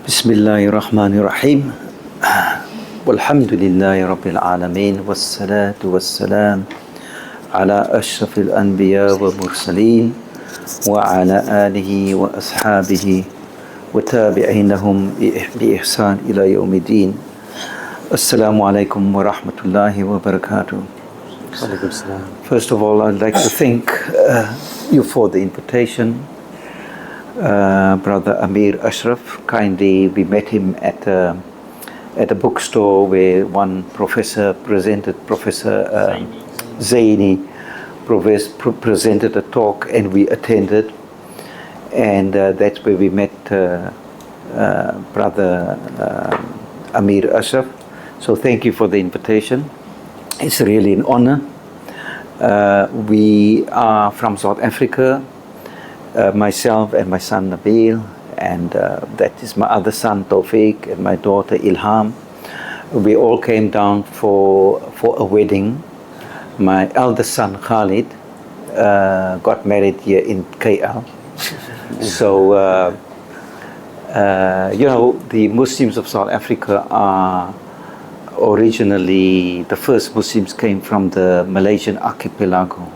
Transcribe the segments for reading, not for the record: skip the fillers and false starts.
Bismillahir Rahmanir Rahim. Walhamdulillahi Rabbil Alameen. Wassalatu wassalam ala ashrafil anbiya wa mursaleen wa ala alihi wa ashabihi wa tabi'inahum bi ihsan ila yawmiddin. Assalamu alaikum wa rahmatullahi wa barakatuh. First of all, I'd like to thank you for the invitation. Brother Amir Ashraf, kindly, we met him at a bookstore where one professor presented, Professor Zaini presented a talk and we attended, and that's where we met Brother Amir Ashraf. So thank you for the invitation. It's really an honor. We are from South Africa. Myself and my son Nabil, and that is my other son Tawfiq and my daughter Ilham. We all came down for a wedding. My eldest son Khalid got married here in KL. So the Muslims of South Africa are originally, the first Muslims came from the Malaysian archipelago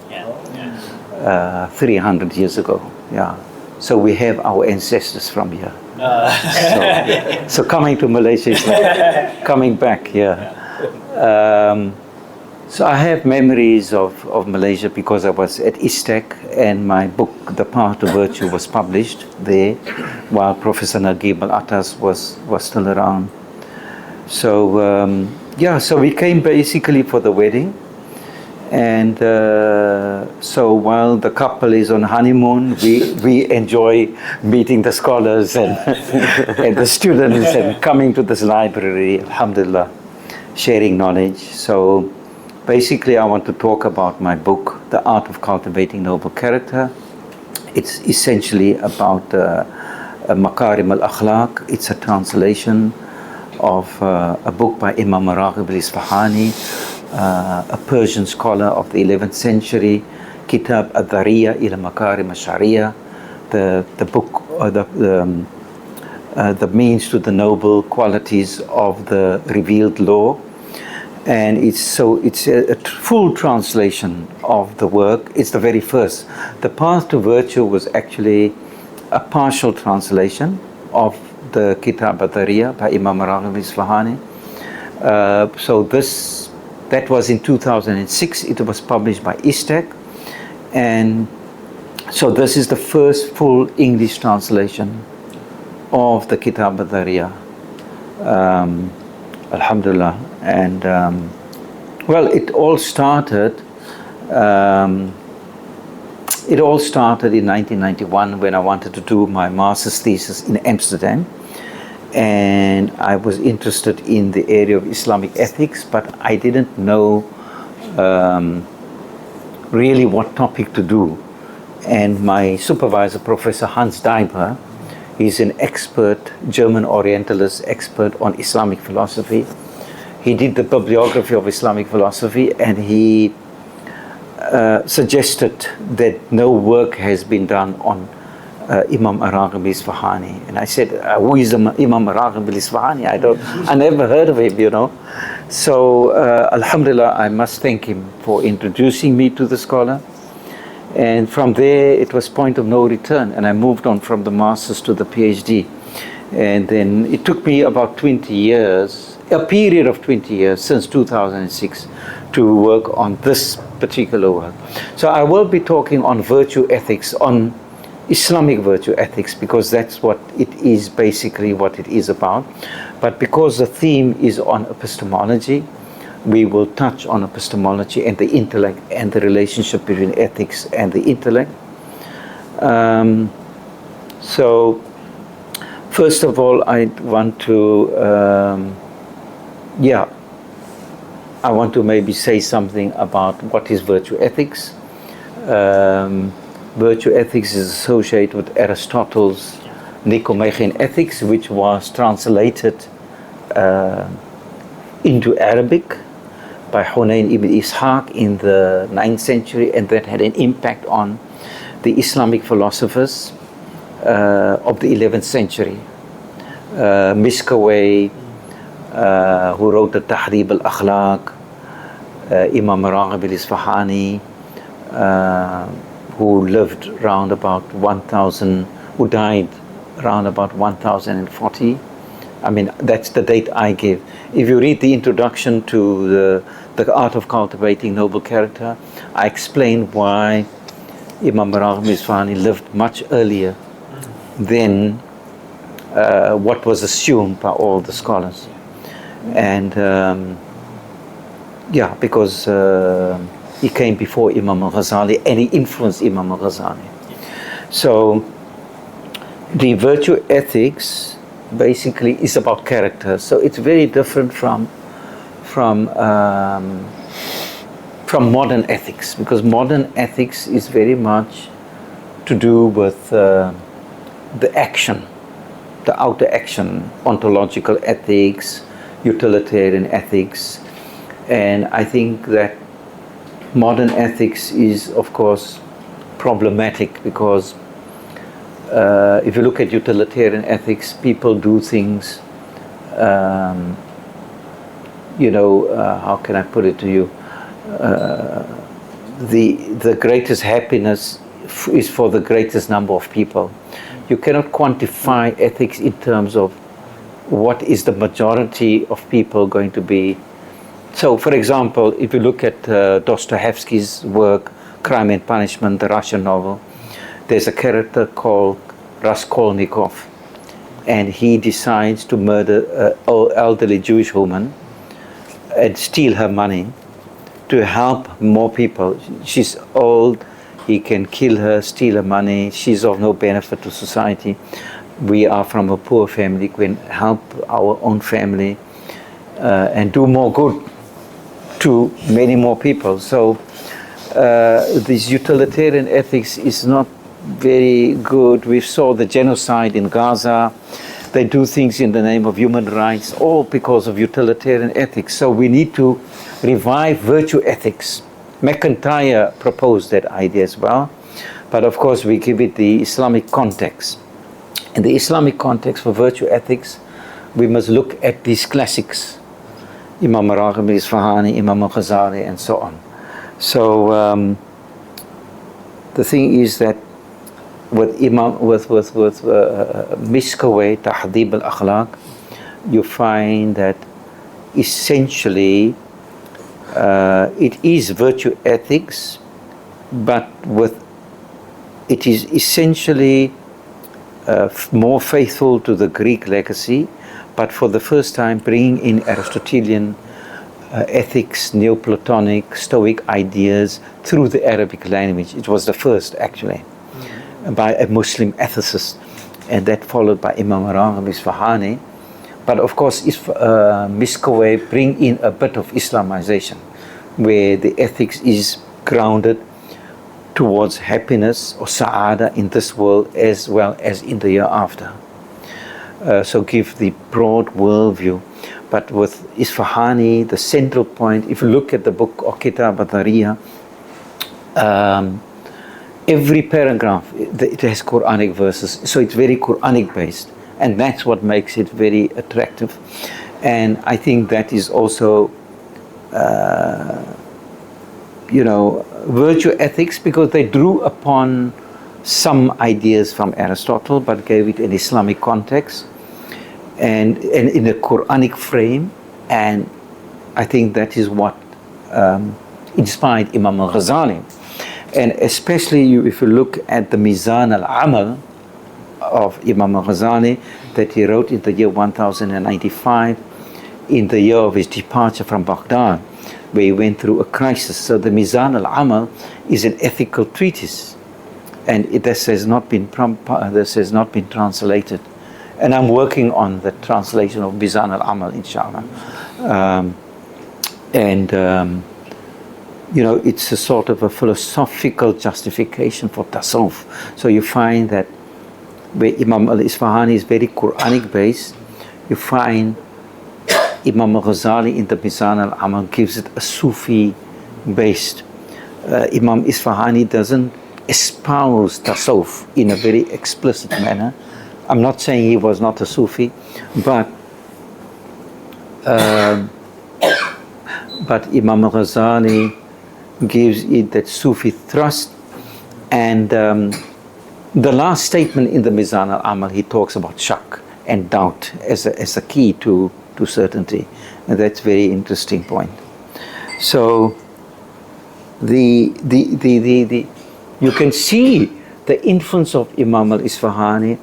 300 years ago. Yeah, so we have our ancestors from here. So coming to Malaysia is like coming back here. So I have memories of Malaysia because I was at Etiquette, and my book, The Path to Virtue, was published there while Professor Raghib al-Atas was still around. So so we came basically for the wedding. And so while the couple is on honeymoon, we enjoy meeting the scholars and, and the students and coming to this library, alhamdulillah, sharing knowledge. So basically I want to talk about my book, The Art of Cultivating Noble Character. It's essentially about Makārim al-Akhlaq. It's a translation of a book by Imam al-Raghib al-Isfahani, a Persian scholar of the 11th century, Kitab al-Dhari'ah ila Makārim al-Sharīah, the book, the means to the noble qualities of the revealed law. And it's a full translation of the work. It's the very first. The Path to Virtue was actually a partial translation of the Kitab al-Dhari'ah by Imam Raghib al-Isfahani. That was in 2006. It was published by Etiquette, and so this is the first full English translation of the Kitab al-Dhari'ah. Alhamdulillah. And well, it all started in 1991 when I wanted to do my master's thesis in Amsterdam. And I was interested in the area of Islamic ethics, but I didn't know really what topic to do. And my supervisor, Professor Hans Daiber, he's an expert, German Orientalist expert on Islamic philosophy. He did the bibliography of Islamic philosophy, and he suggested that no work has been done on Imam al-Raghib al-Isfahani. And I said, who is Imam al-Raghib al-Isfahani? I never heard of him, you know. So alhamdulillah, I must thank him for introducing me to the scholar. And from there, it was point of no return. And I moved on from the master's to the PhD. And then it took me about 20 years, a period of 20 years, since 2006, to work on this particular work. So I will be talking on virtue ethics, on Islamic virtue ethics, because that's what it is, basically what it is about. But because the theme is on epistemology, we will touch on epistemology and the intellect and the relationship between ethics and the intellect. So first of all, I want to maybe say something about what is virtue ethics. Virtue ethics is associated with Aristotle's Nicomachean Ethics, which was translated into Arabic by Hunayn ibn Ishaq in the 9th century, and that had an impact on the Islamic philosophers of the 11th century. Miskawayh, who wrote the Tahrib al-Akhlaq, Imam Raghib al-Isfahani, who lived around about 1000, who died around about 1040. I mean, that's the date I give. If you read the introduction to the Art of Cultivating Noble Character, I explain why Imam Raghib al-Isfahani lived much earlier than what was assumed by all the scholars. And yeah, because he came before Imam al-Ghazali and he influenced Imam al-Ghazali. So the virtue ethics basically is about character. So it's very different from modern ethics, because modern ethics is very much to do with the action, the outer action, ontological ethics, utilitarian ethics. And I think that modern ethics is, of course, problematic, because if you look at utilitarian ethics, people do things, how can I put it to you? The greatest happiness is for the greatest number of people. You cannot quantify ethics in terms of what is the majority of people going to be. So, for example, if you look at Dostoevsky's work, Crime and Punishment, the Russian novel, there's a character called Raskolnikov, and he decides to murder an elderly Jewish woman and steal her money to help more people. She's old, he can kill her, steal her money, she's of no benefit to society. We are from a poor family, we can help our own family and do more good to many more people. So this utilitarian ethics is not very good. We saw the genocide in Gaza. They do things in the name of human rights, all because of utilitarian ethics. So we need to revive virtue ethics. McIntyre proposed that idea as well, but of course we give it the Islamic context. In the Islamic context for virtue ethics, we must look at these classics, Imam Raghib al-Isfahani, Imam al-Ghazali, and so on. So the thing is that with Miskawayh, Tahdib al-Akhlaq, you find that essentially it is virtue ethics, but it is essentially more faithful to the Greek legacy, but for the first time bringing in Aristotelian ethics, Neoplatonic, Stoic ideas through the Arabic language. It was the first, actually, by a Muslim ethicist, and that followed by Imam Raghib al-Isfahani. But of course, Miskawayh bring in a bit of Islamization, where the ethics is grounded towards happiness or sa'ada in this world as well as in the year after. So give the broad worldview. But with Isfahani, the central point, if you look at the book or Kitab al-Dhari'ah, every paragraph, it has Quranic verses, so it's very Quranic based, and that's what makes it very attractive. And I think that is also, virtue ethics, because they drew upon some ideas from Aristotle, but gave it an Islamic context and in a Quranic frame. And I think that is what inspired Imam al-Ghazali. And especially if you look at the Mizan al-Amal of Imam al-Ghazali that he wrote in the year 1095, in the year of his departure from Baghdad, where he went through a crisis. So the Mizan al-Amal is an ethical treatise, and this has not been translated. And I'm working on the translation of Mizan al-Amal, inshallah. It's a sort of a philosophical justification for tasawwuf. So you find that where Imam al-Isfahani is very Quranic based, you find Imam al-Ghazali in the Mizan al-Amal gives it a Sufi based. Imam Isfahani doesn't espouse tasawwuf in a very explicit manner. I'm not saying he was not a Sufi, but Imam al-Ghazali gives it that Sufi thrust. And the last statement in the Mizan al-Amal, he talks about shak and doubt as a key to certainty. And that's a very interesting point. So you can see the influence of Imam al-Isfahani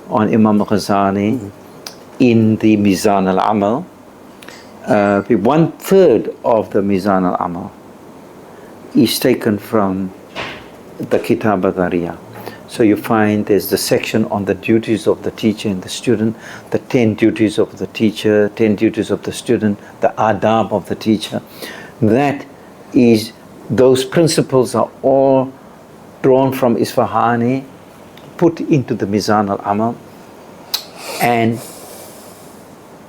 on Imam al-Ghazali in the Mizan al-Amal. 1/3 of the Mizan al-Amal is taken from the Kitab al-Dhari'ah. So you find there's the section on the duties of the teacher and the student, the 10 duties of the teacher, 10 duties of the student, the Adab of the teacher. That is, those principles are all drawn from Isfahani, put into the Mizan al-Amal, and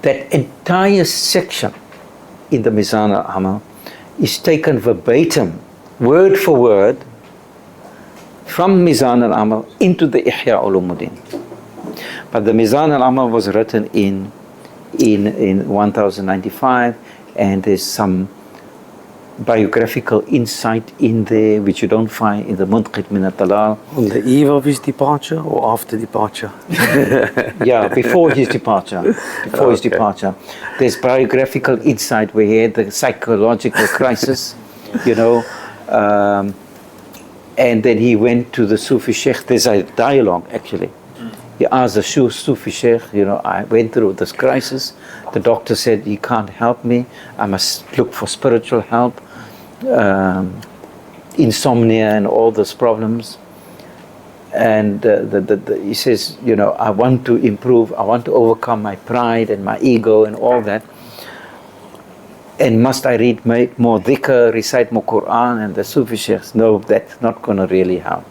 that entire section in the Mizan al-Amal is taken verbatim, word for word, from Mizan al-Amal into the Ihya Ulumuddin. But the Mizan al-Amal was written in 1095, and there's some biographical insight in there which you don't find in the Munqidh min al-Talal. On the eve of his departure or after departure? Yeah, before his departure. Before his departure. There's biographical insight where he had the psychological crisis, you know, and then he went to the Sufi Sheikh. There's a dialogue actually. He asked the Sufi Sheikh, you know, I went through this crisis. The doctor said, he can't help me. I must look for spiritual help. Insomnia and all those problems. And he says, you know, I want to improve. I want to overcome my pride and my ego and all that. And must I read more dhikr, recite more Quran? And the Sufi Sheikhs, no, that's not going to really help.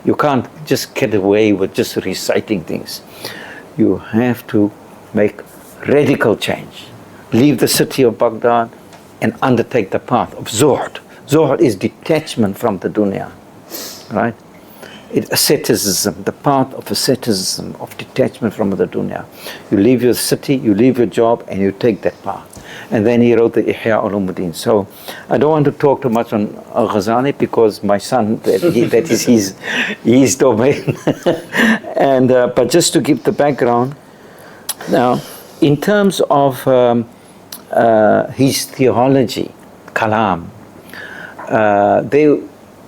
You can't just get away with just reciting things. You have to make radical change. Leave the city of Baghdad and undertake the path of Zuhd. Zuhd is detachment from the dunya, right? It's asceticism, the path of asceticism, of detachment from the dunya. You leave your city, you leave your job, and you take that path. And then he wrote the Ihya Ulumuddin. So I don't want to talk too much on al-Ghazali because my son, that is his domain. And but just to give the background, now in terms of his theology, kalam,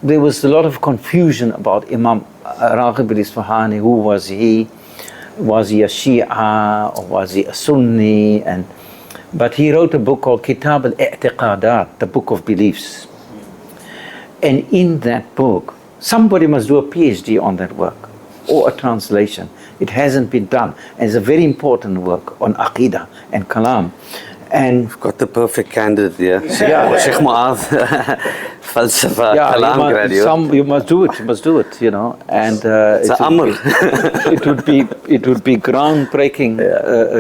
there was a lot of confusion about Imam Raghib al-Isfahani. Who was he? Was he a Shia or was he a Sunni? But he wrote a book called Kitab al-I'tiqādat, the book of beliefs. And in that book, somebody must do a PhD on that work, or a translation. It hasn't been done. And it's a very important work on Aqidah and Kalam. And You've got the perfect candidate there. Yeah. Sheikh Mohd, Falsafa, Kalam graduate. You must do it, you know. And It's an amr. it would be groundbreaking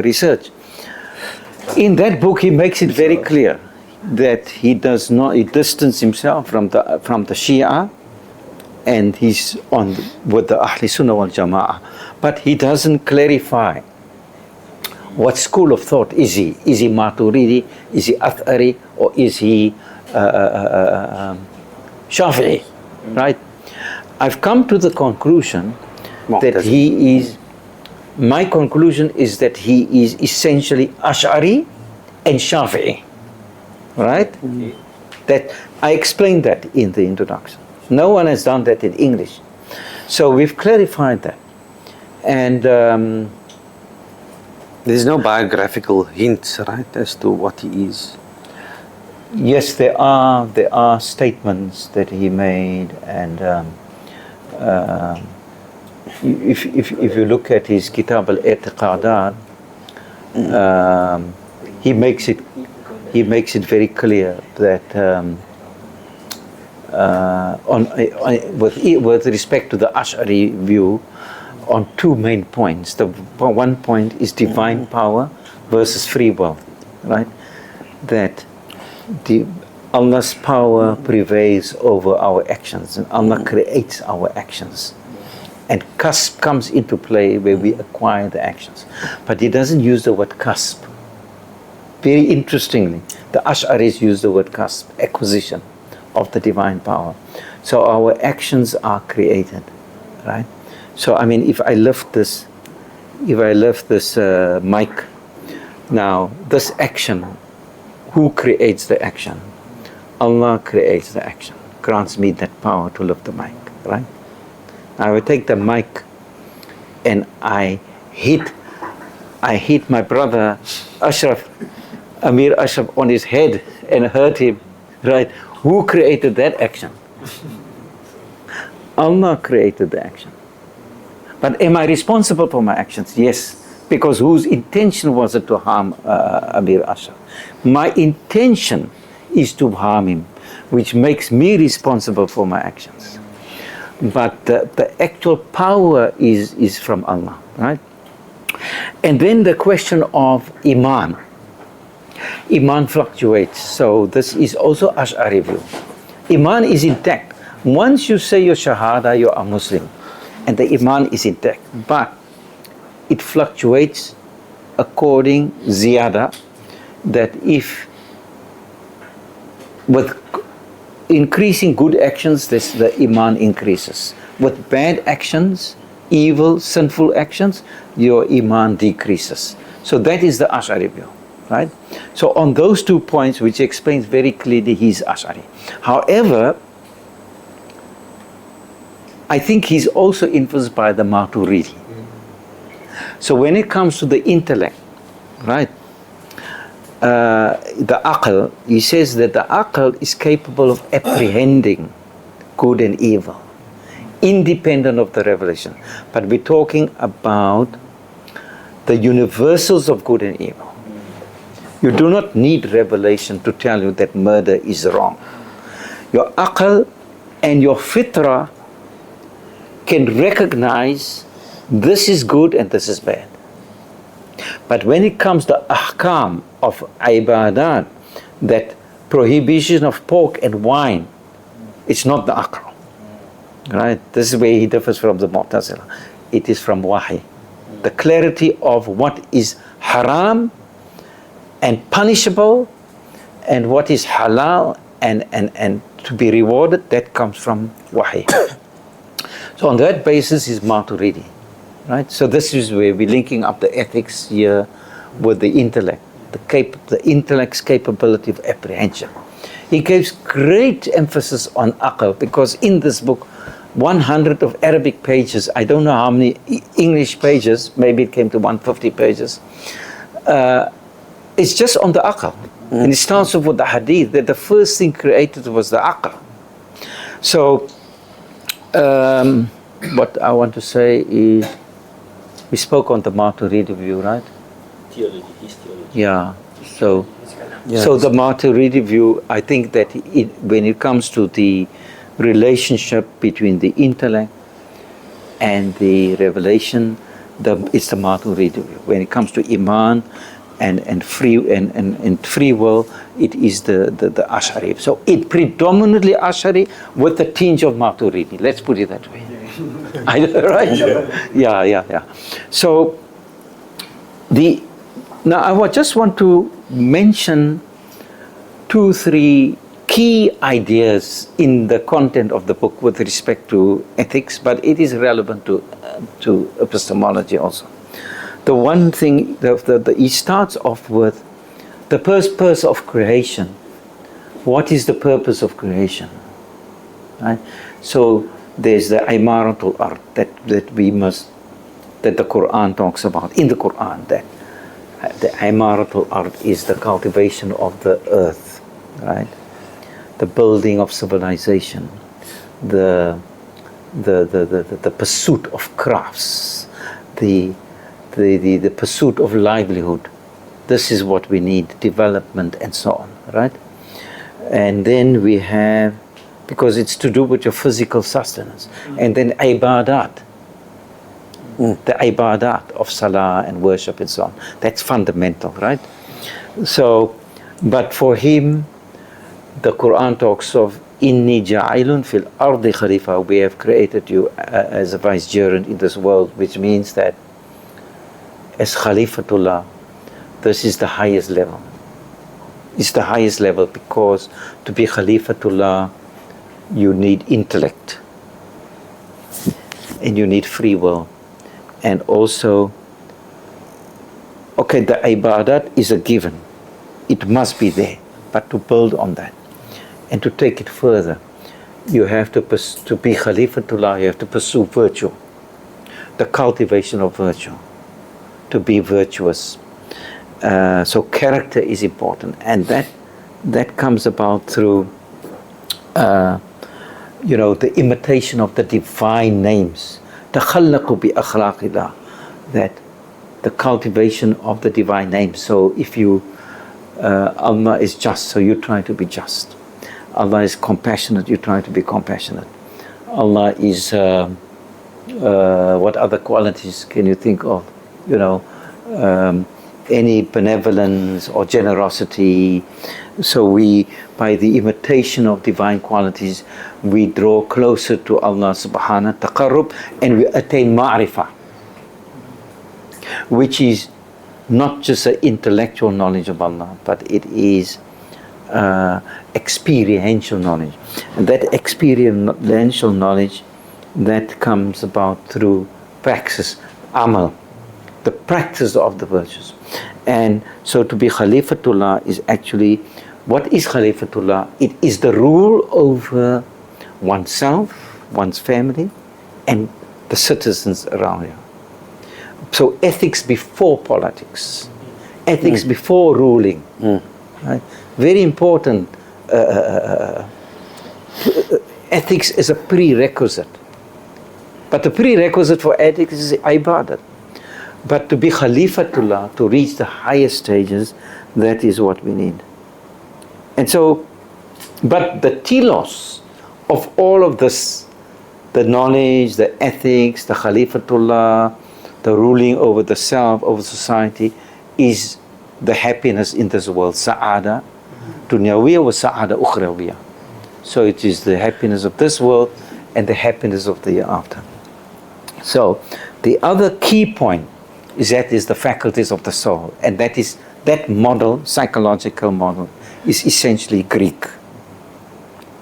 research. In that book, he makes it very clear that he distances himself from the Shia, and he's with the Ahl Sunnah wal Jama'ah. But he doesn't clarify what school of thought is he. Is he Maturidi? Is he Ath'ari? Or is he Shafi'i? Right? I've come to the conclusion that he is. My conclusion is that he is essentially Ash'ari and Shafi'i, right? That I explained that in the introduction. No one has done that in English. So we've clarified that. And there's no biographical hints, right, as to what he is. Yes, there are statements that he made, and if you look at his Kitab al-I'tiqādat, he makes it very clear that with respect to the Ash'ari view, on two main points. The one point is divine power versus free will, right? That Allah's power prevails over our actions, and Allah creates our actions. And kasb comes into play where we acquire the actions. But he doesn't use the word kasb. Very interestingly, the Ash'aris use the word kasb, acquisition of the divine power. So our actions are created, right? So I mean, if I lift this mic, now this action, who creates the action? Allah creates the action, grants me that power to lift the mic, right? I will take the mic and I hit my brother Amir Ashraf on his head and hurt him, right? Who created that action? Allah created the action. But am I responsible for my actions? Yes, because whose intention was it to harm Amir Ashraf? My intention is to harm him, which makes me responsible for my actions. But the actual power is from Allah, right? And then the question of Iman. Iman fluctuates, so this is also Ash'ari view. Iman is intact. Once you say your Shahada, you are Muslim, and the Iman is intact. But it fluctuates according ziyada, that if with increasing good actions, the Iman increases. With bad actions, evil, sinful actions, your Iman decreases. So that is the Ash'ari view, right? So on those 2 points, which explains very clearly, he's Ash'ari. However, I think he's also influenced by the Maturidi. So when it comes to the intellect, right, the aql, he says that the aql is capable of apprehending good and evil, independent of the revelation. But we're talking about the universals of good and evil. You do not need revelation to tell you that murder is wrong. Your aql and your fitra can recognize this is good and this is bad. But when it comes to ahkam of ibadat, that prohibition of pork and wine, it's not the aql, right? This is where he differs from the Mu'tazila. It is from wahi. The clarity of what is haram and punishable and what is halal and to be rewarded, that comes from wahi. So on that basis is Maturidi, right? So this is where we're linking up the ethics here with the intellect, the intellect's capability of apprehension. He gives great emphasis on aql, because in this book, 100 of Arabic pages, I don't know how many English pages, maybe it came to 150 pages, it's just on the aql. And it starts off with the hadith, that the first thing created was the aql. So, what I want to say is, we spoke on the Maturidi view, right? Theology, his theology. Yeah. So the Maturidi view, I think that when it comes to the relationship between the intellect and the revelation, it's the Maturidi view. When it comes to Iman and free will, it is the Ash'ari. So it predominantly Ash'ari with a tinge of Maturidi. Let's put it that way. Right? Yeah. So now I just want to mention 2-3 key ideas in the content of the book with respect to ethics, but it is relevant to epistemology also. The one thing, he starts off with the purpose of creation. What is the purpose of creation? Right? So there's the imaratul ard that the Quran talks about. In the Quran, that the imaratul ard is the cultivation of the earth, right? The building of civilization, the pursuit of crafts, the pursuit of livelihood. This is what we need, development and so on, right? And then we have, because it's to do with your physical sustenance, and then ibadat, the ibadat of salah and worship and so on. That's fundamental, right? So, but for him, the Quran talks of Inni ja'ilun fil ardi khalifa, we have created you as a vicegerent in this world, which means that as Khalifatullah, this is the highest level. It's the highest level because to be Khalifatullah, you need intellect and you need free will. And also, okay, the ibadat is a given. It must be there. But to build on that and to take it further, you have to be Khalifatullah, you have to pursue virtue, the cultivation of virtue, to be virtuous. So character is important, and that comes about through the imitation of the divine names. تَخَلَّقُوا بِأَخْلَاقِ اللَّهِ, that the cultivation of the divine names. So if you Allah is just, so you try to be just. Allah is compassionate, you try to be compassionate. Allah is what other qualities can you think of? Any benevolence or generosity. So we, by the imitation of divine qualities, we draw closer to Allah subhanahu taqarrub, and we attain ma'rifah, which is not just an intellectual knowledge of Allah, but it is experiential knowledge. And that experiential knowledge, that comes about through praxis, amal, the practice of the virtues. And so to be Khalifatullah is actually, what is Khalifatullah? It is the rule over oneself, one's family, and the citizens around you. So ethics before politics, ethics before ruling, right? Very important. Ethics is a prerequisite, but the prerequisite for ethics is ibadat. But to be Khalifatullah, to reach the highest stages, that is what we need. And so, but the telos of all of this, the knowledge, the ethics, the Khalifatullah, the ruling over the self, over society, is the happiness in this world, sa'ada dunyawiyya wa sa'ada ukhrawiyya. So it is the happiness of this world and the happiness of the year after. So the other key point is the faculties of the soul, and that model, psychological model, is essentially Greek,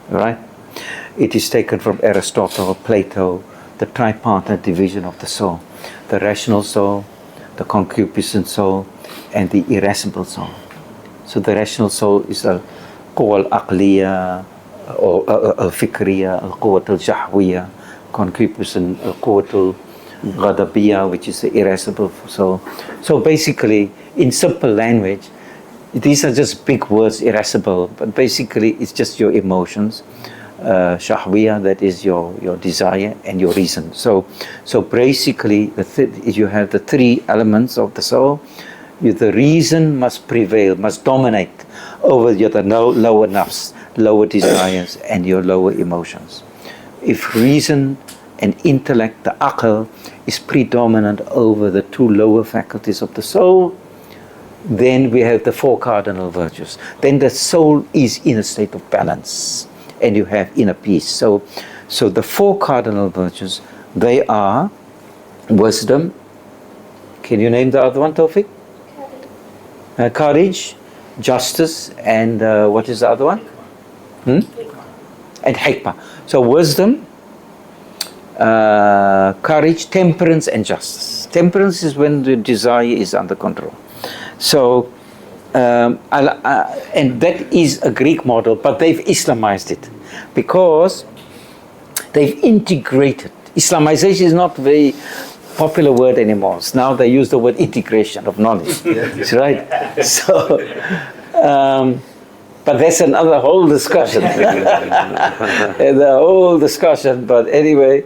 right? It is taken from Aristotle, Plato, the tripartite division of the soul, the rational soul, the concupiscent soul, and the irascible soul. So the rational soul is al-quwa al-aqliya, or al-fikriya, al-quwa al-jahwiya, concupiscent, al-quwa al-ghadabiyya, which is the irascible soul. So basically, in simple language, these are just big words, irascible, but basically it's just your emotions. Shahwiya, that is your desire and your reason. So basically, you have the three elements of the soul. The reason must prevail, must dominate over your lower nafs, lower desires, and your lower emotions. If reason and intellect, the aql, is predominant over the two lower faculties of the soul, then we have the four cardinal virtues. Then the soul is in a state of balance, and you have inner peace. So the four cardinal virtues, they are wisdom. Can you name the other one, Tawfiq? Courage, justice, and what is the other one? And hikmah. So wisdom, courage, temperance, and justice. Temperance is when the desire is under control. So, and that is a Greek model, but they've Islamized it because they've integrated. Islamization is not a very popular word anymore. Now they use the word integration of knowledge. That's right. So, but that's another whole discussion. The whole discussion. But anyway,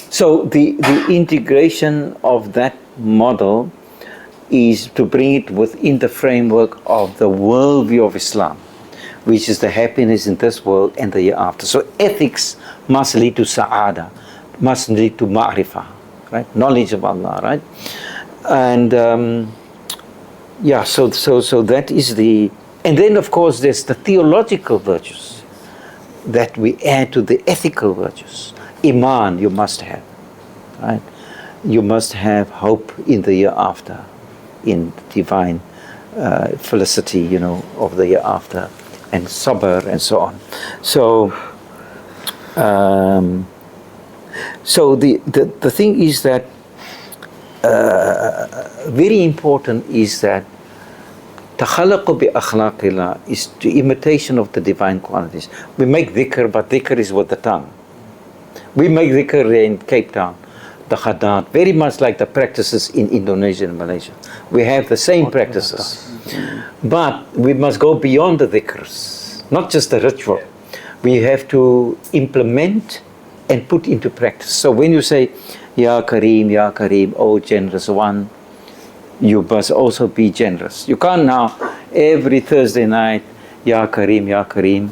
so the integration of that model is to bring it within the framework of the worldview of Islam, which is the happiness in this world and the year after. So ethics must lead to sa'ada, must lead to ma'rifah, right? Knowledge of Allah, right? And so that is the And then, of course, there's the theological virtues that we add to the ethical virtues. Iman, you must have, right? You must have hope in the year after, in divine felicity, you know, of the year after, and sabr and so on. So, so the thing is that very important is that تخلق بأخلاق الله is the imitation of the divine qualities. We make dhikr, but dhikr is with the tongue. We make dhikr in Cape Town, the khadat, very much like the practices in Indonesia and Malaysia. We have the same practices, but we must go beyond the dhikrs, not just the ritual. We have to implement and put into practice. So when you say, Ya Kareem, oh generous one, you must also be generous. You can't now, every Thursday night, Ya Kareem,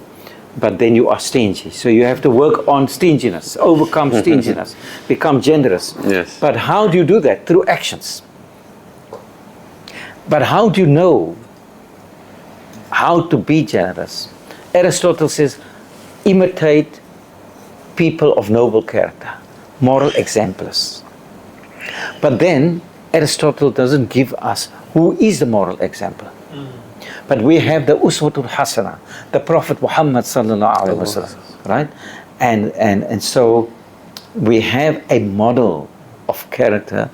but then you are stingy. So you have to work on stinginess, overcome stinginess, become generous. Yes. But how do you do that? Through actions. But how do you know how to be generous? Aristotle says, imitate people of noble character, moral exemplars. But then Aristotle doesn't give us who is the moral exemplar. But we have the Uswatul Hasana, the Prophet Muhammad sallallahu alaihi wasallam, right? And so we have a model of character,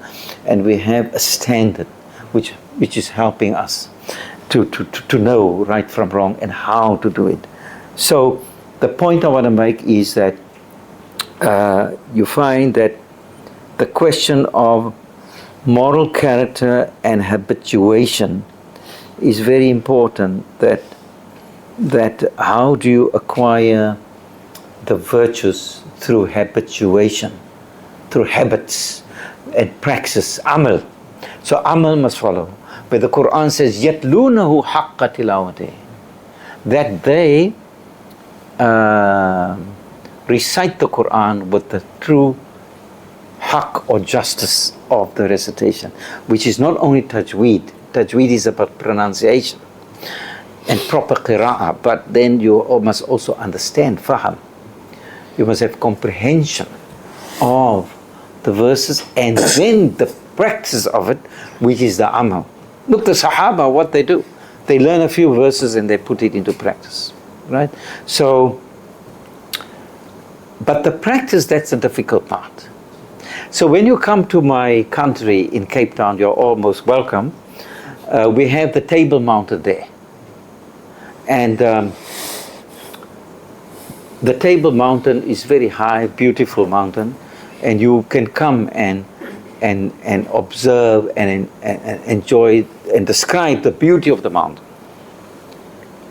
and we have a standard which is helping us to know right from wrong and how to do it. So the point I want to make is that you find that the question of moral character and habituation is very important. That how do you acquire the virtues through habituation, through habits and praxis, amal. So amal must follow. Where the Quran says, يَتْلُونَهُ حَقَّ تِلَاوَتِهِ, that they recite the Quran with the true haqq or justice of the recitation, which is not only tajweed. Tajweed is about pronunciation and proper qira'ah, but then you must also understand faham. You must have comprehension of the verses, and then the practice of it, which is the amal. Look, the Sahaba, what they do, they learn a few verses and they put it into practice, right? So, but the practice, that's the difficult part. So when you come to my country in Cape Town, you're almost welcome. We have the Table Mountain there. And the Table Mountain is very high, beautiful mountain, and you can come and observe and enjoy and describe the beauty of the mountain,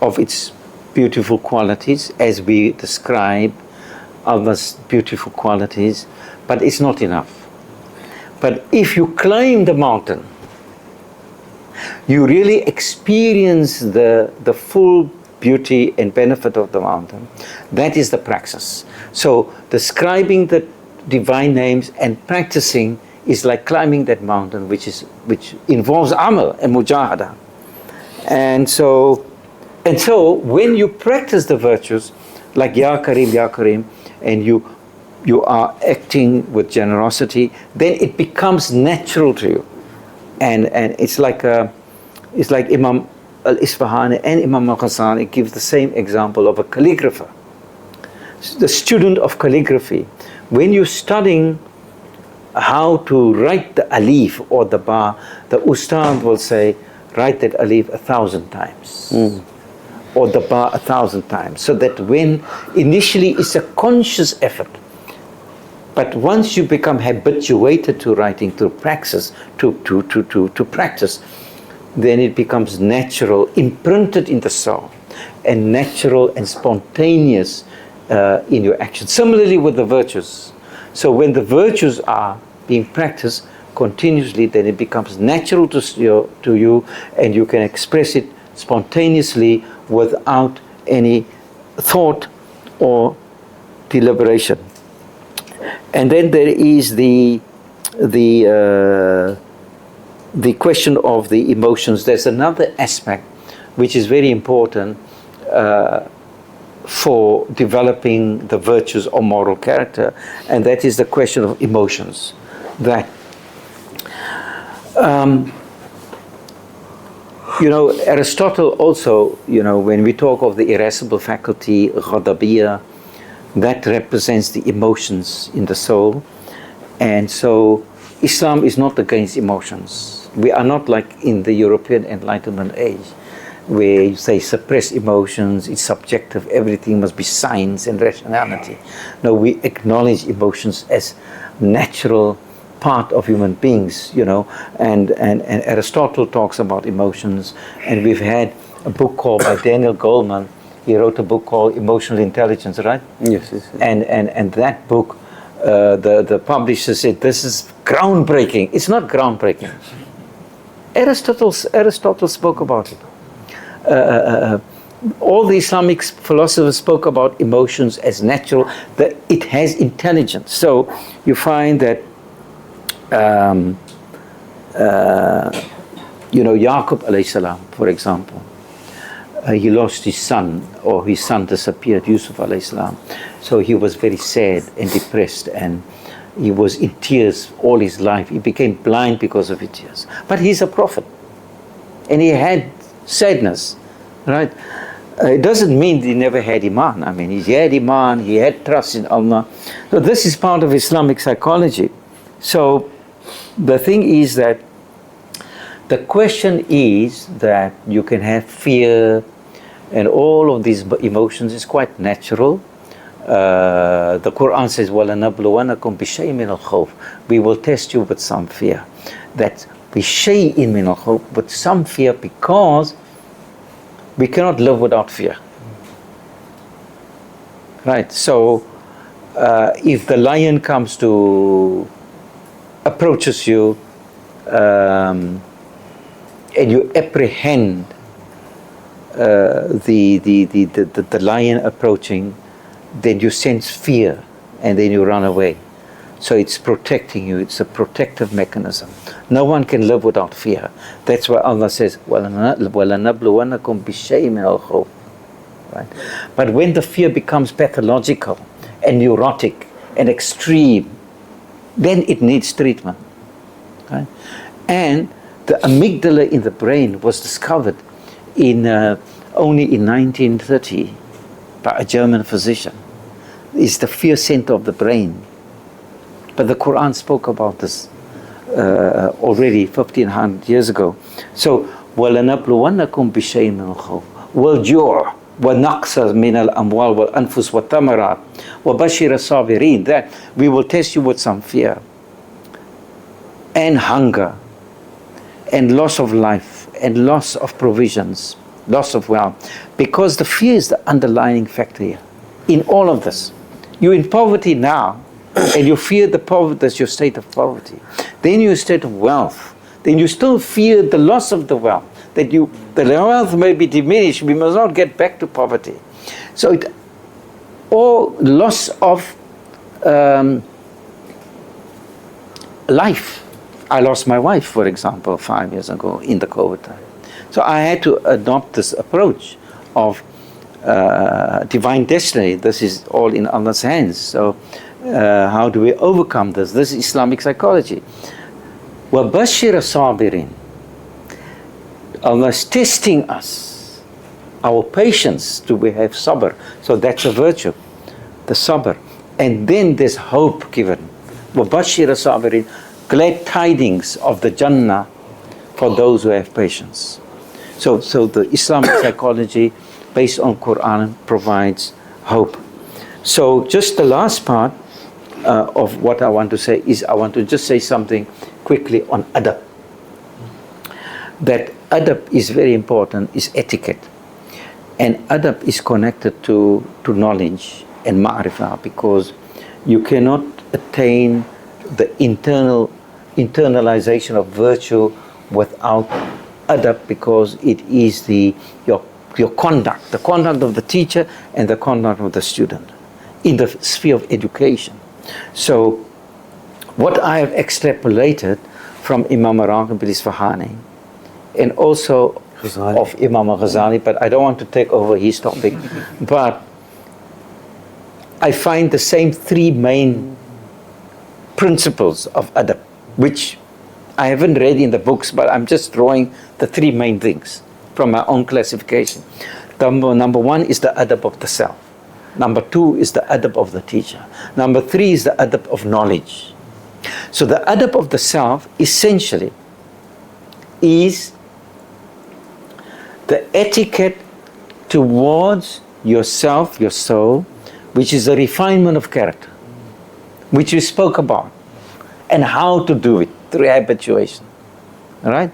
of its beautiful qualities, as we describe Allah's beautiful qualities. But it's not enough. But if you climb the mountain, you really experience the full beauty and benefit of the mountain. That is the praxis. So describing the divine names and practicing is like climbing that mountain, which involves amal and mujahada. And so when you practice the virtues, like Ya Kareem, and you are acting with generosity, then it becomes natural to you. And it's like Imam al-Isfahani and Imam al-Ghazali give the same example of a calligrapher. The student of calligraphy, when you're studying how to write the alif or the ba, the ustad will say, write that alif 1,000 times. Or the ba 1,000 times. So that when initially it's a conscious effort, but once you become habituated to writing through praxis, to practice, then it becomes natural, imprinted in the soul, and natural and spontaneous in your action. Similarly with the virtues. So when the virtues are being practiced continuously, then it becomes natural to you, and you can express it spontaneously without any thought or deliberation. And then there is the question of the emotions. There's another aspect which is very important for developing the virtues of moral character, and that is the question of emotions. That Aristotle also, when we talk of the irascible faculty, ghadabiyya, that represents the emotions in the soul. And so Islam is not against emotions. We are not like in the European Enlightenment age, where you say suppress emotions, it's subjective, everything must be science and rationality. No, we acknowledge emotions as natural part of human beings, and Aristotle talks about emotions, and we've had a book called by Daniel Goleman. He wrote a book called Emotional Intelligence, right? Yes. And that book, the publisher said, this is groundbreaking. It's not groundbreaking. Aristotle spoke about it. All the Islamic philosophers spoke about emotions as natural, that it has intelligence. So you find that Yaqub alayhi salam, for example, he lost his son, or his son disappeared, Yusuf alayhi salam. So he was very sad and depressed, and he was in tears all his life. He became blind because of his tears. But he's a prophet, and he had sadness, right? It doesn't mean he never had iman. I mean, he had iman, he had trust in Allah. So this is part of Islamic psychology. So the thing is that the question is that you can have fear and all of these emotions is quite natural. The Quran says, وَلَنَبْلُوَنَّكُمْ بِشَيْءٍ مِّنَ الْخَوْفِ. We will test you with some fear. That بِشَيْءٍ مِّنَ الْخَوْفِ, with some fear, because we cannot live without fear. Right, so if the lion comes to approaches you and you apprehend the lion approaching, then you sense fear and then you run away. So it's protecting you. It's a protective mechanism. No one can live without fear. That's why Allah says, وَلَنَبْلُوَنَّكُمْ بِشَيْءٍ مِّنَ الْخَوْفِ. Right? But when the fear becomes pathological and neurotic and extreme, then it needs treatment. Right? And the amygdala in the brain was discovered only in 1930 by a German physician. It's the fear center of the brain. But the Quran spoke about this already 1,500 years ago. So, وَلَنَبْلُوَنَّكُمْ بِشَيْءٍ مِّنَ الْخَوْفِ وَالْجُوعِ وَنَقْصٍ مِّنَ الْأَمْوَالِ وَالْأَنفُسِ وَالثَّمَرَاتِ وَبَشِّرِ الصَّابِرِينَ. That we will test you with some fear and hunger and loss of life and loss of provisions, loss of wealth, because the fear is the underlying factor here in all of this. You're in poverty now, and you fear the poverty, that's your state of poverty. Then you're in a state of wealth. Then you still fear the loss of the wealth, that the wealth may be diminished. We must not get back to poverty. So or loss of life. I lost my wife, for example, 5 years ago in the COVID time. So I had to adopt this approach of divine destiny. This is all in Allah's hands. So how do we overcome this? This is Islamic psychology. وَبَشِّرَ الصَّابِرِينَ. Allah is testing us, our patience. Do we have sabr? So that's a virtue, the sabr. And then there's hope given. وَبَشِّرَ الصَّابِرِينَ. Glad tidings of the Jannah for those who have patience. So the Islamic psychology based on Quran provides hope. So just the last part of what I want to say is, I want to just say something quickly on adab. That adab is very important, is etiquette. And adab is connected to knowledge and ma'rifah, because you cannot attain the internalization of virtue without adab, because it is your conduct, the conduct of the teacher and the conduct of the student in the sphere of education. So what I have extrapolated from Imam al-Raghib al-Isfahani, and also Ghazālī. of Imam al-Ghazali, but I don't want to take over his topic. But I find the same three main principles of Adab, which I haven't read in the books, but I'm just drawing the three main things from my own classification. Number one is the Adab of the self. Number two is the Adab of the teacher. Number three is the Adab of knowledge. So the Adab of the self essentially is the etiquette towards yourself, your soul, which is a refinement of character, which we spoke about, and how to do it through habituation. All right?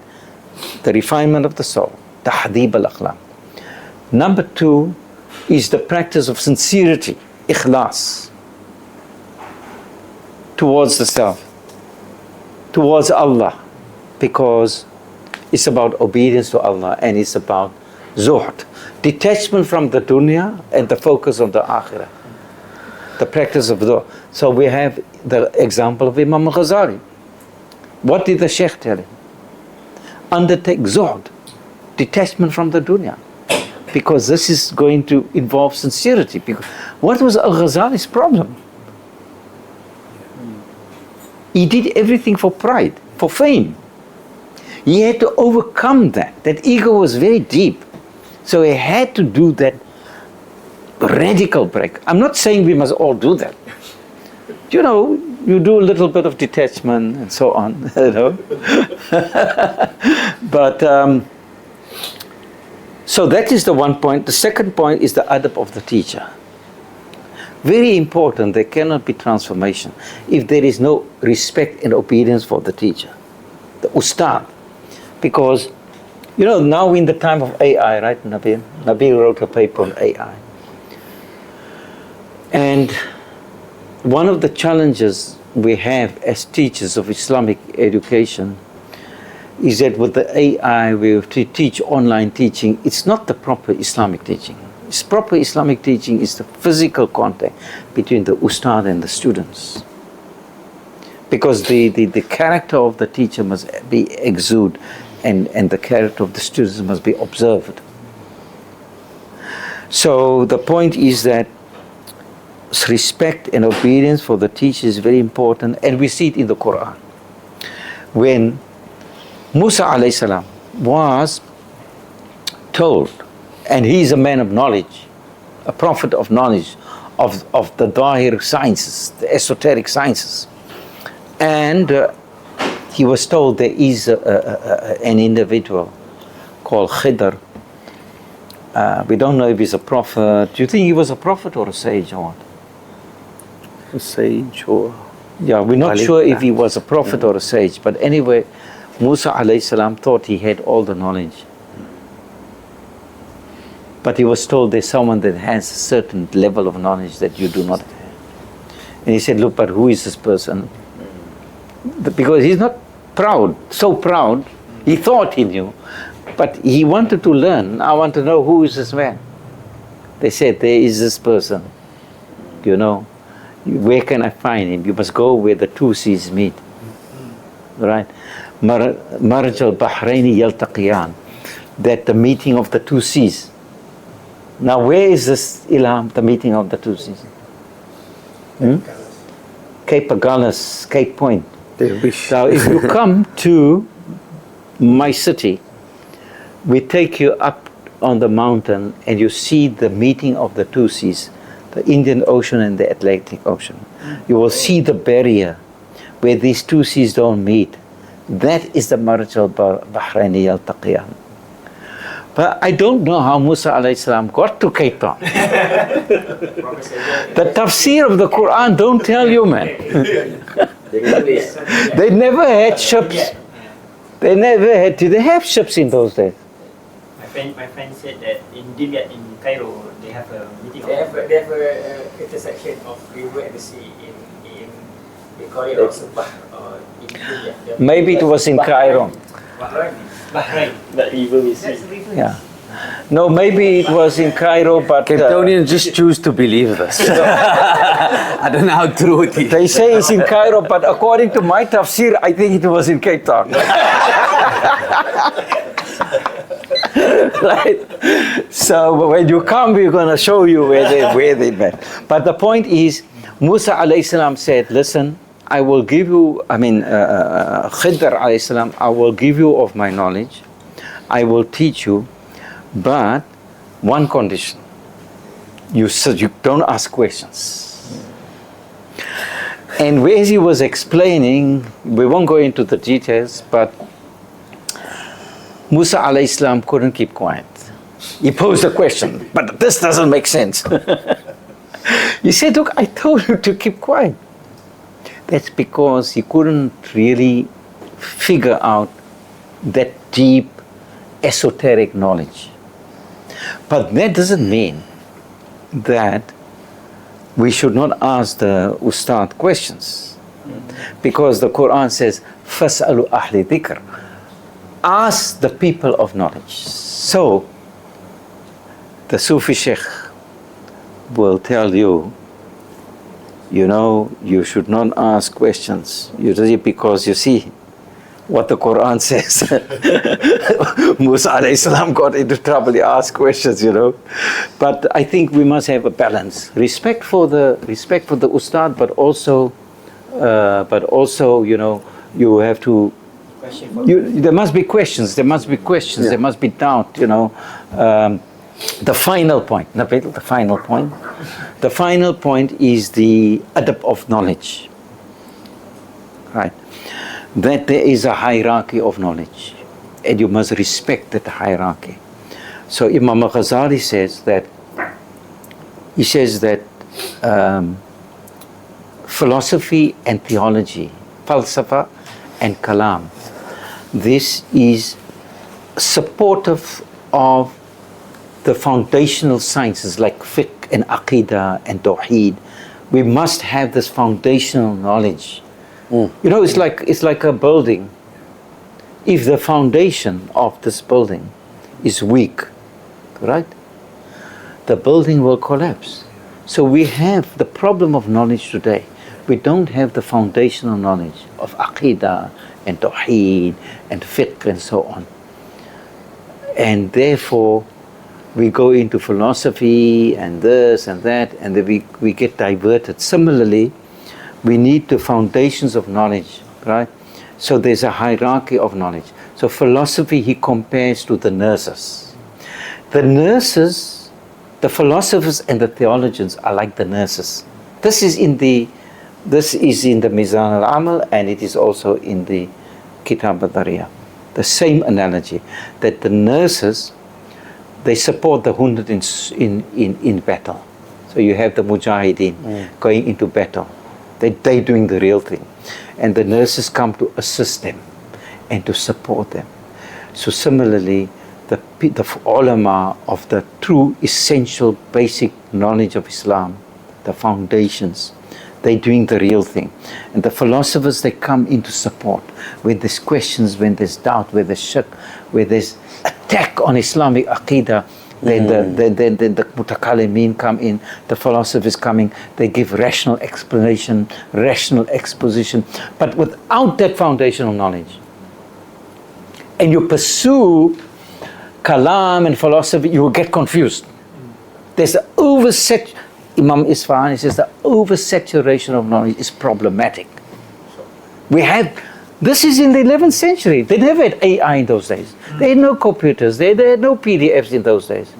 The refinement of the soul, tahdib al-akhlaq. Number two is the practice of sincerity, ikhlas, towards the self, towards Allah, because it's about obedience to Allah and it's about zuhd, detachment from the dunya and the focus on the akhirah, the practice of the. So we have the example of Imam al-Ghazali. What did the Shaykh tell him? Undertake zuhd, detachment from the dunya, because this is going to involve sincerity. Because what was al-Ghazali's problem? He did everything for pride, for fame. He had to overcome that. That ego was very deep. So he had to do that radical break. I'm not saying we must all do that. You know, you do a little bit of detachment and so on, you know. But, so that is the one point. The second point is the adab of the teacher. Very important, there cannot be transformation if there is no respect and obedience for the teacher, the ustad. Because, you know, now in the time of AI, right, Nabil? Nabil wrote a paper on AI. And one of the challenges we have as teachers of Islamic education is that with the AI, we have to teach online teaching. It's not the proper Islamic teaching. Proper Islamic teaching is the physical contact between the ustad and the students. Because the character of the teacher must be exuded and the character of the students must be observed. So the point is that respect and obedience for the teacher is very important, and we see it in the Quran. When Musa alayhi salam was told, and he is a man of knowledge, a prophet of knowledge, of the Dhahir sciences, the esoteric sciences. And he was told there is an individual called Khidr. We don't know if he's a prophet. Do you think he was a prophet or a sage or what? A sage or... Yeah, we're not sure if he was a prophet or a sage. But anyway, Musa alayhi salam thought he had all the knowledge. But he was told there's someone that has a certain level of knowledge that you do not have. And he said, look, but who is this person? Because he's not proud, so proud, he thought he knew. But he wanted to learn. I want to know, who is this man? They said, there is this person. You know, where can I find him? You must go where the two seas meet. Right? Marj al-Bahraini yaltaqiyan. That the meeting of the two seas. Now, where is this Ilham, the meeting of the two seas? Cape Agulhas, Cape Point. Now, if you come to my city, we take you up on the mountain and you see the meeting of the two seas, the Indian Ocean and the Atlantic Ocean. You will see the barrier where these two seas don't meet. That is the Marj al-Bahraini al-Taqiyan. But I don't know how Musa alayhi salam got to Cape Town. The tafsir of the Quran don't tell you, man. They never had ships. They never had. Did they have ships in those days? My friend said that in Dhari'ah in Cairo they have a meeting. They have a intersection of river and the sea in they call it also Bahr in Dhari'ah. Maybe it was in Cairo. Bahrain, that river we see. Yeah. No, maybe it was in Cairo, but Cape Townians just choose to believe this. I don't know how true it is. they say it's in Cairo, but according to my tafsir, I think it was in Cape Town. Right? So when you come, we're going to show you where they met. But the point is, Musa alayhi salam said, listen, I will give you, Khidr alayhi salam, I will give you of my knowledge, I will teach you, but one condition, you don't ask questions. And as he was explaining, we won't go into the details, but Musa alayhi salam couldn't keep quiet. He posed a question, but this doesn't make sense. He said, look, I told you to keep quiet. That's because he couldn't really figure out that deep esoteric knowledge. But that doesn't mean that we should not ask the Ustad questions. Because the Quran says, فَاسْأَلُوا أَهْلِ ذِكْرِ. Ask the people of knowledge. So, the Sufi Sheikh will tell you, you should not ask questions. Because you see what the Quran says. Musa alayhi salam got into trouble, he asked questions, But I think we must have a balance. Respect for the Ustad, but also, you have to, there must be questions, there must be doubt, The final point, Nabil, the final point. The final point is the adab of knowledge. Right? That there is a hierarchy of knowledge, and you must respect that hierarchy. So Imam al-Ghazali says that, philosophy and theology, falsafa and kalam, this is supportive of the foundational sciences like fiqh and aqidah and tawheed. We must have this foundational knowledge. It's like a building. If the foundation of this building is weak, right, the building will collapse. So we have the problem of knowledge today. We don't have the foundational knowledge of aqidah and tawheed and fiqh and so on. And therefore, we go into philosophy and this and that, and then we get diverted. Similarly, we need the foundations of knowledge, right? So there's a hierarchy of knowledge. So philosophy he compares to the nurses. The nurses, the philosophers and the theologians are like the nurses. This is in the Mizan al-Amal, and it is also in the Kitab al-Dhari'ah. The same analogy, that the nurses, they support the wounded in battle. So you have the mujahideen going into battle. They're doing the real thing. And the nurses come to assist them and to support them. So similarly, the ulama of the true essential basic knowledge of Islam, the foundations, they're doing the real thing. And the philosophers, they come into support when there's questions, when there's doubt, when there's shirk, where there's attack on Islamic aqidah. Then the mutakallimin come in, the philosophers coming, they give rational explanation, rational exposition. But without that foundational knowledge, and you pursue kalam and philosophy, you will get confused. There's the Imam al-Isfahānī says the oversaturation of knowledge is problematic. This is in the 11th century. They never had AI in those days. They had no computers. They had no PDFs in those days.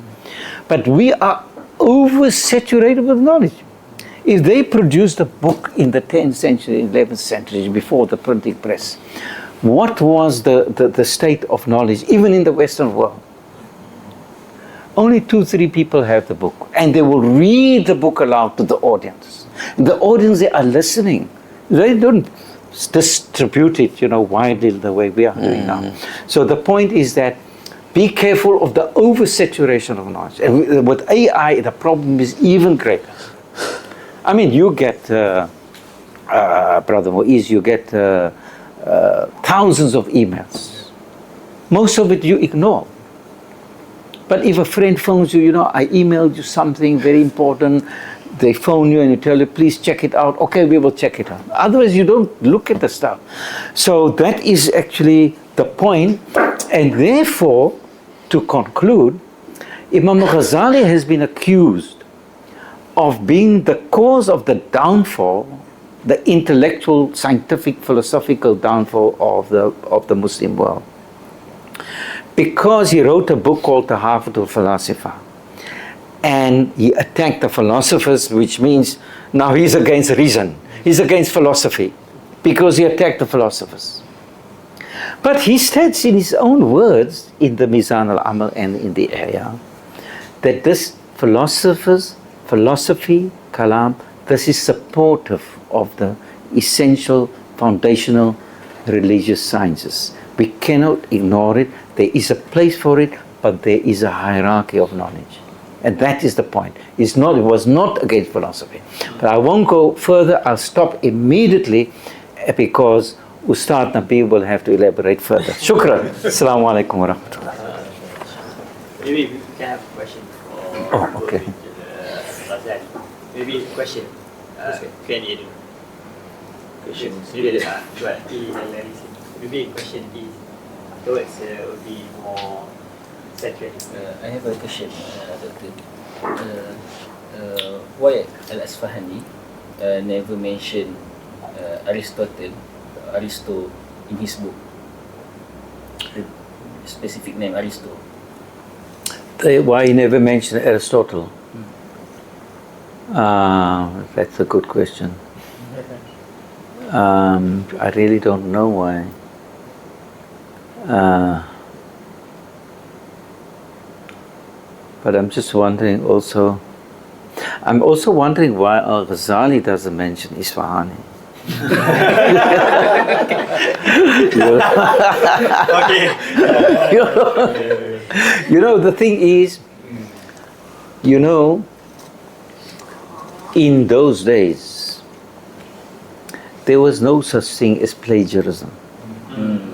But we are oversaturated with knowledge. If they produced a book in the 10th century, 11th century, before the printing press, what was the state of knowledge, even in the Western world? Only 2-3 people have the book, and they will read the book aloud to the audience. The audience, they are listening. They don't distribute it, widely the way we are doing now. So the point is that be careful of the oversaturation of knowledge. And with AI, the problem is even greater. I mean, you get, Brother Moiz, you get thousands of emails. Most of it you ignore. But if a friend phones you, I emailed you something very important, they phone you and you tell you, please check it out. Okay, we will check it out. Otherwise, you don't look at the stuff. So that is actually the point. And therefore, to conclude, Imam al-Ghazali has been accused of being the cause of the downfall, the intellectual, scientific, philosophical downfall of the Muslim world, because he wrote a book called Tahafut al-Falāsifah, and he attacked the philosophers, which means now he's against reason, he's against philosophy, because he attacked the philosophers. But he states in his own words in the Mizan al-Amal and in the Ihya that this philosophy, kalam, this is supportive of the essential foundational religious sciences. We cannot ignore it. There is a place for it, but there is a hierarchy of knowledge. And that is the point. It was not against philosophy. But I won't go further. I'll stop immediately because Ustad Nabil will have to elaborate further. Shukran. Assalamu alaikum wa rahmatullah. Maybe we can have a question for okay. Ghazali. Maybe a question. Q&A dulu. Maybe a question is afterwards will be more centered. I have a question, Doctor. Why al-Isfahani never mentioned Aristo in his book? The specific name, Aristo. Why he never mentioned Aristotle? That's a good question. I really don't know why. But I'm just wondering also. I'm also wondering why al-Ghazali doesn't mention Isfahani. You know, the thing is, in those days, there was no such thing as plagiarism,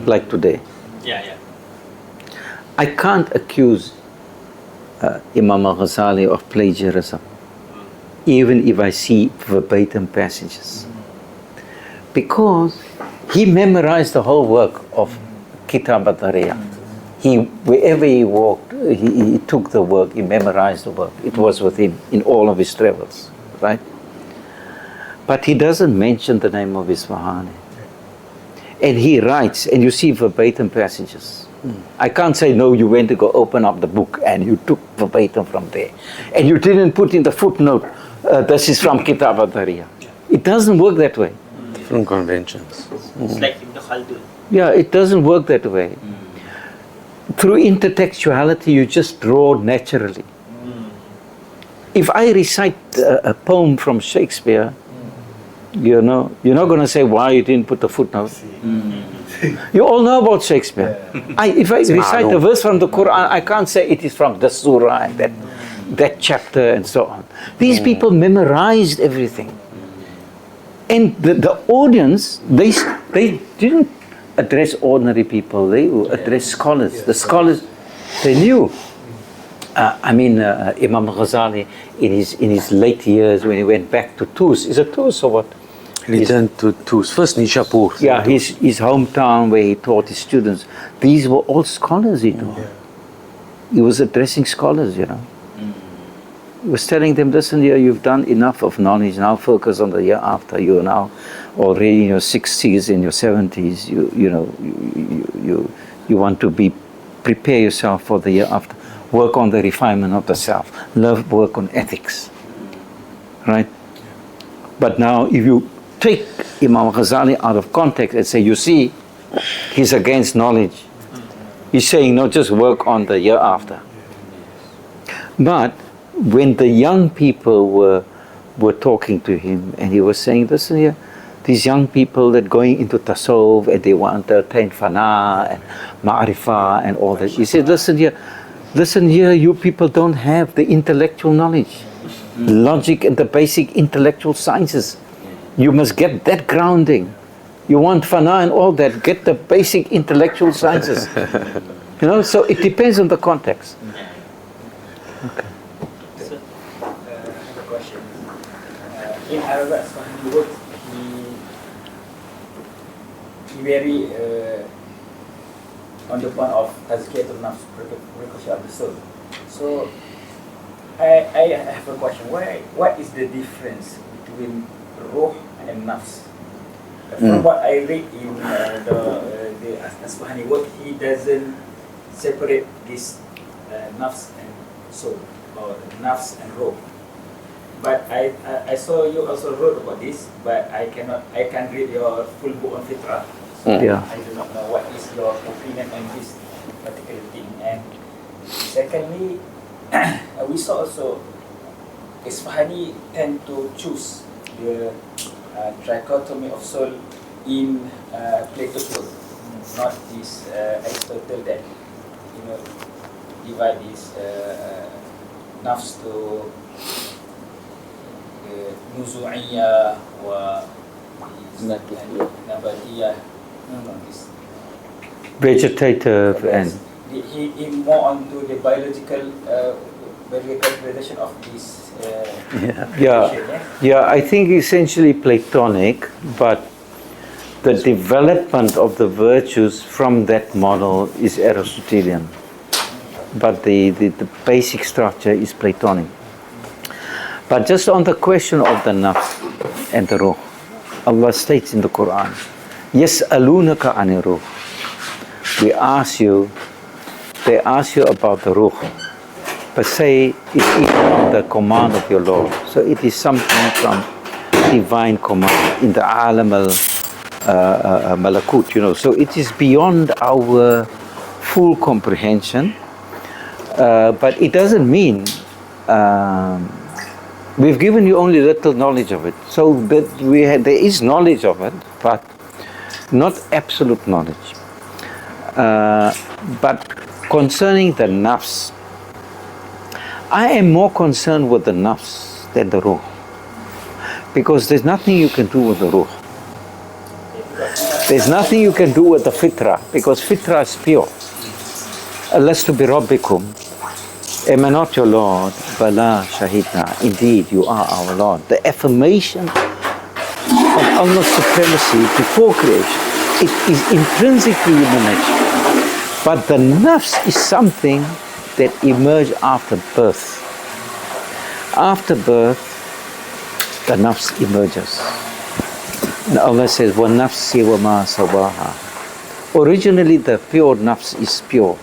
like today. Yeah. I can't accuse Imam al-Ghazali of plagiarism, even if I see verbatim passages. Because he memorized the whole work of Kitab al-Dhari'ah. Wherever he walked, he took the work, he memorized the work. It was with him in all of his travels, right? But he doesn't mention the name of Biswahani. And he writes, and you see verbatim passages. I can't say, no, you went to go open up the book and you took verbatim from there. And you didn't put in the footnote, this is from Kitab al-Dhari'ah. It doesn't work that way. From conventions. It's like Ibn Khaldun. Yeah, it doesn't work that way. Through intertextuality, you just draw naturally. If I recite a poem from Shakespeare, you're not going to say why you didn't put the footnote. You all know about Shakespeare. If I recite a verse from the Quran, I can't say it is from the surah and that chapter and so on. These people memorized everything. And the audience, they didn't address ordinary people, they addressed scholars. The scholars, they knew. Imam Ghazali, in his late years, when he went back to Tus, is it Tus or what? He returned to Tus, first Nishapur. Yeah, his hometown where he taught his students. These were all scholars, He was addressing scholars, He was telling them, listen here, you've done enough of knowledge, now focus on the year after. You're now already in your 60s, in your 70s, you want to prepare yourself for the year after. Work on the refinement of the self. Work on ethics. Right? But now if you take Imam Ghazali out of context and say, you see, he's against knowledge. He's saying, no, just work on the year after. But when the young people were talking to him and he was saying, listen here, these young people that going into tasawwuf and they want to attain fana and ma'rifah and all that. He said, listen here, you people don't have the intellectual knowledge, logic and the basic intellectual sciences. You must get that grounding. You want fana and all that, get the basic intellectual sciences. So it depends on the context. Okay. I have a question. In al-Isfahani work, he very on the point of tazkiyat al-nafs, purification of the soul. So I have a question. What is the difference between ruh and nafs? From what I read in the al-Isfahani work, he doesn't separate this nafs and soul, or nafs and ruh. But I saw you also wrote about this, but I can't read your full book on fitrah. So Yeah. I do not know what is your opinion on this particular thing. And secondly, we saw also Isfahani tend to choose the trichotomy of soul in Plato's work, not this Aristotle that divide this nafs to nuzu'iyya wa nabatiyah. No, this. Vegetative and He more onto the biological relation of this. Yeah, I think essentially Platonic, but the development of the virtues from that model is Aristotelian. But the basic structure is Platonic. But just on the question of the nafs and the ruh, Allah states in the Quran, Yas'alunaka ani ruh. They ask you about the ruh. But say it's even the command of your Lord. So it is something from divine command in the alam al-malakut, So it is beyond our full comprehension. But it doesn't mean we've given you only little knowledge of it. So that there is knowledge of it, but not absolute knowledge. But concerning the nafs, I am more concerned with the nafs than the ruh. Because there's nothing you can do with the ruh. There's nothing you can do with the fitrah, because fitrah is pure. Alastu bi rabbikum. Am I not your Lord? Bala shahidna. Indeed, you are our Lord. The affirmation of Allah's supremacy before creation, it is intrinsically human nature. But the nafs is something that emerges after birth. After birth, the nafs emerges. And Allah says, وَالنَّفْسِ وَمَا سَوَاهَا. Originally, the pure nafs is pure.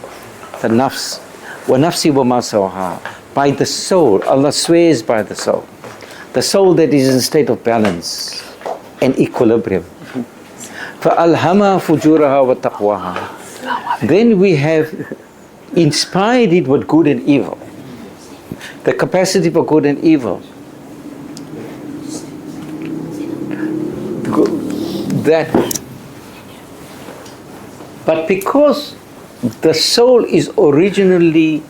The nafs, وَنَفْسِ وَمَا سَوَاهَا. By the soul, Allah swears by the soul. The soul that is in a state of balance and equilibrium. فَأَلْهَمَا فُجُورَهَا وَتَقْوَاهَا. Then we have inspired it with good and evil. The capacity for good and evil. But because the soul is originally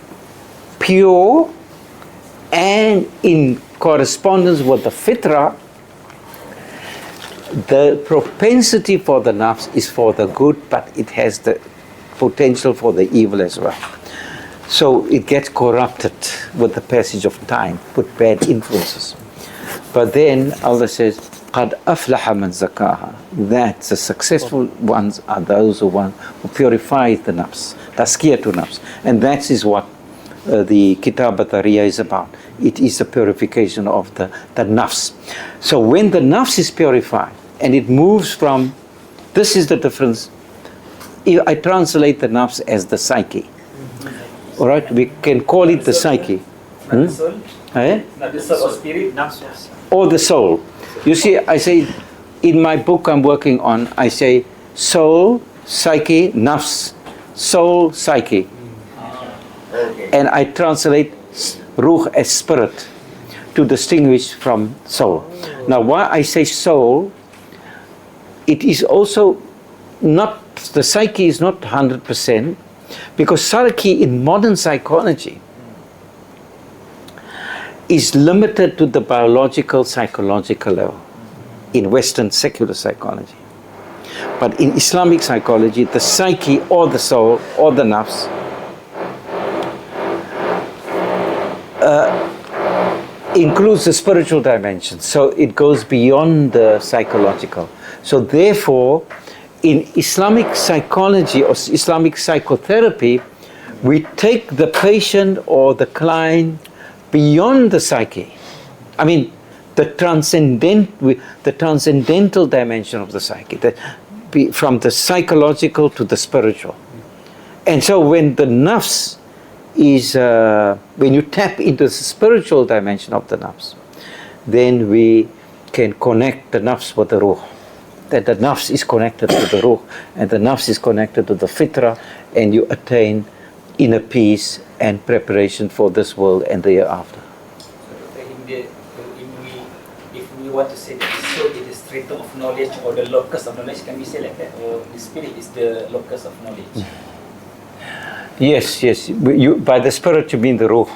pure and in correspondence with the fitrah, the propensity for the nafs is for the good, but it has the potential for the evil as well. So it gets corrupted with the passage of time, with bad influences. But then Allah says, قَدْ أَفْلَحَ مَنْ زَكَاهَا. That the successful ones are those who purify the nafs, tazkiyah to nafs. And that is what the Kitab al-Dhari'ah is about. It is the purification of the nafs. So when the nafs is purified, and it moves from, this is the difference. I translate the nafs as the psyche. All right, we can call it the psyche. Not the soul? Eh? Not the soul or spirit? Or the soul. You see, I say, in my book I'm working on, I say soul, psyche, nafs. Soul, psyche. Okay. And I translate ruh as spirit to distinguish from soul. Now, why I say soul, it is also not, the psyche is not 100%, because psyche in modern psychology is limited to the biological, psychological level in Western secular psychology. But in Islamic psychology, the psyche or the soul or the nafs includes the spiritual dimension. So it goes beyond the psychological. So therefore, in Islamic psychology or Islamic psychotherapy, we take the patient or the client beyond the psyche. I mean, the transcendental dimension of the psyche, from the psychological to the spiritual. And so when the nafs is, when you tap into the spiritual dimension of the nafs, then we can connect the nafs with the ruh. That the nafs is connected to the ruh, and the nafs is connected to the fitrah, and you attain inner peace and preparation for this world and the year after. If we want to say that the soul is the strata of knowledge or the locus of knowledge, can we say like that? Or the spirit is the locus of knowledge? Yes, yes. By the spirit you mean the ruh.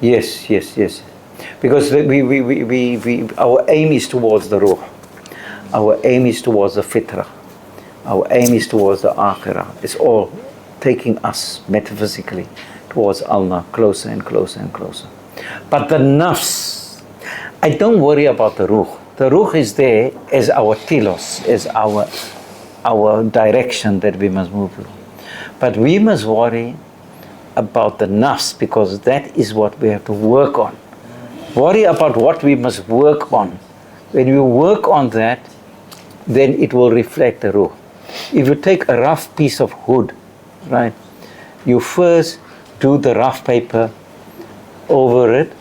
Yes, yes, yes. Because our aim is towards the ruh. Our aim is towards the fitrah. Our aim is towards the akhirah. It's all taking us metaphysically towards Allah, closer and closer and closer. But the nafs, I don't worry about the ruh. The ruh is there as our telos, as our direction that we must move with. But we must worry about the nafs, because that is what we have to work on. Worry about what we must work on. When we work on that, then it will reflect the ruh. If you take a rough piece of wood, right, you first do the rough paper over it,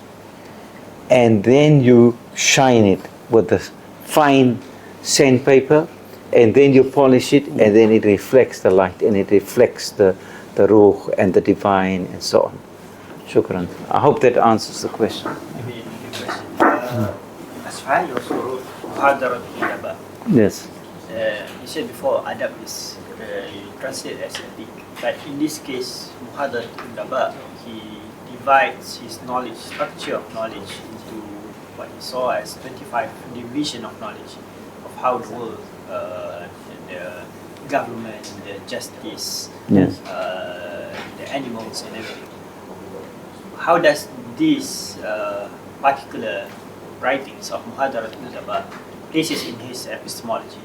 and then you shine it with the fine sandpaper, and then you polish it, and then it reflects the light, and it reflects the ruh and the divine and so on. Shukran. I hope that answers the question. Maybe a question. Al-Isfahānī also wrote Muhadarat al-Adab. Yes. You said before Adab is translated as ethic, but in this case, Muhadarat al-Adab, he divides his knowledge, structure of knowledge, into what he saw as 25 division of knowledge, of how the world, the government, the justice, Yes. The animals and everything. How does these particular writings of Muhadarat al-Adab places in his epistemology?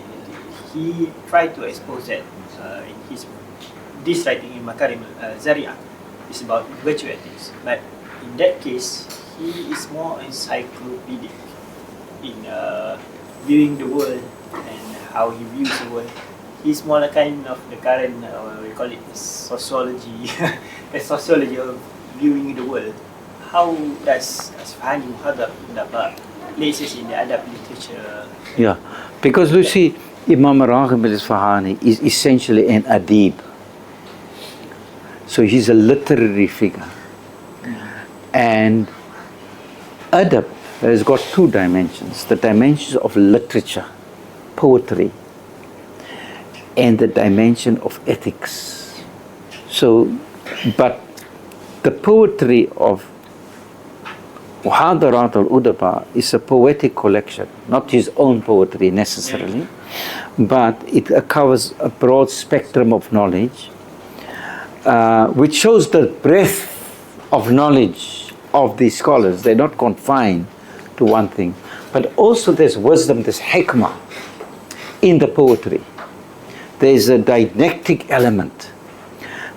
He tried to expose that in this writing in Makārim Dhari'ah is about virtue ethics, but in that case he is more encyclopedic in viewing the world and how he views the world. He's more like kind of the current, we call it sociology, the sociology of viewing the world. How does Al-Isfahānī Muhadarat al-Adab places in the Adab literature? Yeah, because you see, Imam Raghib al-Isfahani is essentially an adib. So he's a literary figure. And Adab has got two dimensions. The dimensions of literature, poetry, and the dimension of ethics. So, but the poetry of Muhadarat al-Adab is a poetic collection, not his own poetry necessarily, but it covers a broad spectrum of knowledge, which shows the breadth of knowledge of these scholars. They're not confined to one thing, but also there's wisdom, there's hikmah in the poetry. There's a didactic element.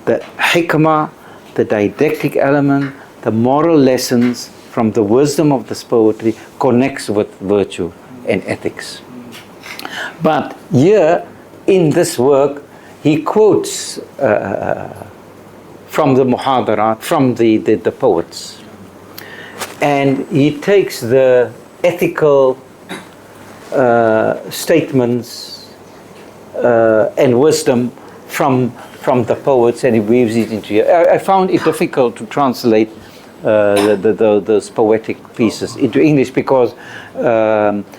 The hikmah, the didactic element, the moral lessons from the wisdom of this poetry connects with virtue and ethics. But here, in this work, he quotes from the muhadarat, from the poets. And he takes the ethical statements and wisdom from the poets, and he weaves it into here. I found it difficult to translate those poetic pieces into English because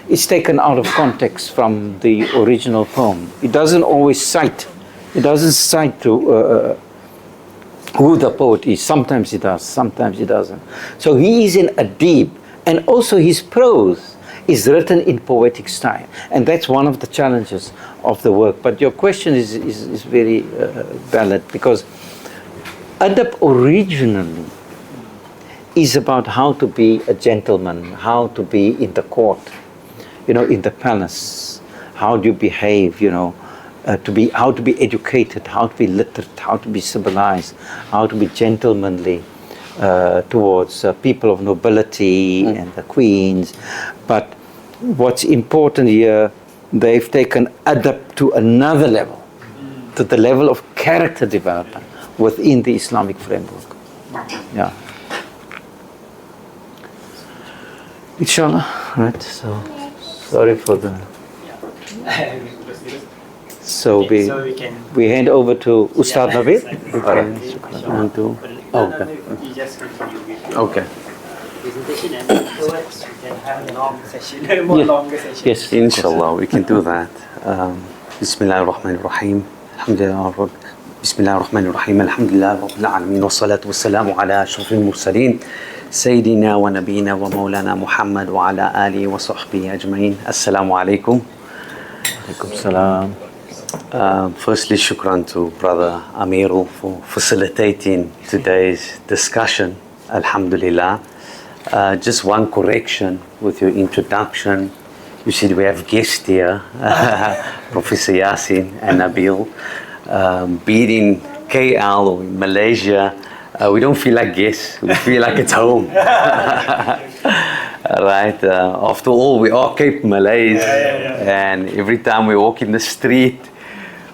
it's taken out of context from the original poem. It doesn't always cite. It doesn't cite to who the poet is. Sometimes it does, sometimes it doesn't. So he is in adib, and also his prose is written in poetic style, and that's one of the challenges of the work. But your question is very valid, because Adab originally is about how to be a gentleman, how to be in the court, in the palace, how do you behave, how to be educated, how to be literate, how to be civilized, how to be gentlemanly towards people of nobility and the queens. But what's important here, they've taken adab to another level, to the level of character development within the Islamic framework. Yeah. Inshallah, right? So, sorry for the. So we hand over to Ustad Nabil. Okay. Presentation, and afterwards we can have a long session, longer session. Yes, Inshallah, we can do that. Bismillah ar-Rahman ar-Rahim. Alhamdulillah. Bismillah ar-Rahman ar-Rahim. Alhamdulillah Rabbil Alameen. Wa salatu wa salamu ala ashrafil mursaleen. Sayyidina wa nabina wa maulana Muhammad wa ala alihi wa sahbihi ajma'in. Assalamu alaikum. Alaikum salam. Firstly, shukran to Brother Amirul for facilitating today's discussion. Alhamdulillah. Just one correction with your introduction. You said we have guests here, Professor Yasien and Nabil. Be it in KL or in Malaysia, we don't feel like guests, we feel like it's home. Right? After all, we are Cape Malays, and every time we walk in the street,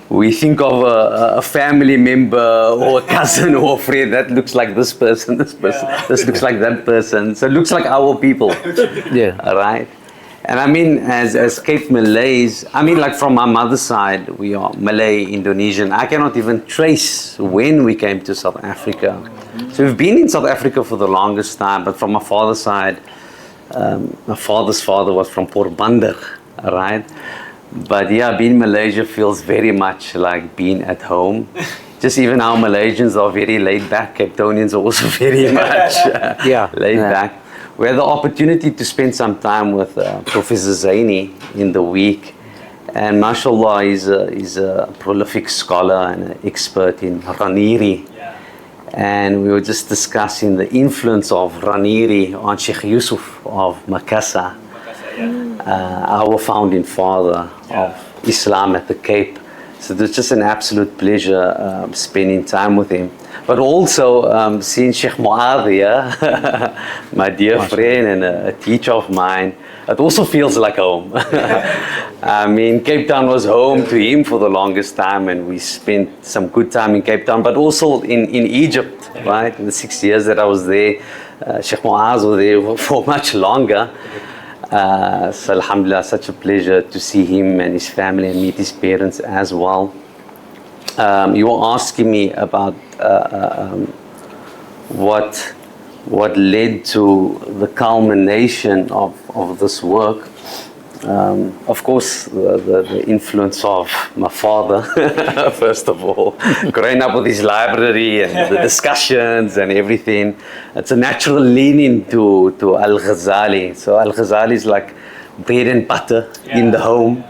we think of a family member or a cousin or a friend that looks like this person, this looks like that person. So it looks like our people. Yeah. Right? And I mean, as Cape Malays, I mean, like from my mother's side, we are Malay, Indonesian. I cannot even trace when we came to South Africa. So we've been in South Africa for the longest time, but from my father's side, my father's father was from Porbandar, right? But yeah, being Malaysia feels very much like being at home. Just even our Malaysians are very laid back. Cape Townians are also very much laid back. We had the opportunity to spend some time with Professor Zaini in the week. And mashallah, he's a prolific scholar and an expert in Raniri. And we were just discussing the influence of Raniri on Sheikh Yusuf of Makassar. Our founding father of Islam at the Cape. So it was just an absolute pleasure spending time with him. But also seeing Sheikh Mohd here, my dear friend and a teacher of mine, it also feels like home. I mean, Cape Town was home to him for the longest time, and we spent some good time in Cape Town, but also in Egypt, right? In the 6 years that I was there, Sheikh Mohd was there for much longer. So alhamdulillah, such a pleasure to see him and his family and meet his parents as well. You were asking me about what led to the culmination of this work. Of course, the influence of my father, first of all, growing up with his library and the discussions and everything. It's a natural leaning to al-Ghazali. So al-Ghazali is like bread and butter in the home.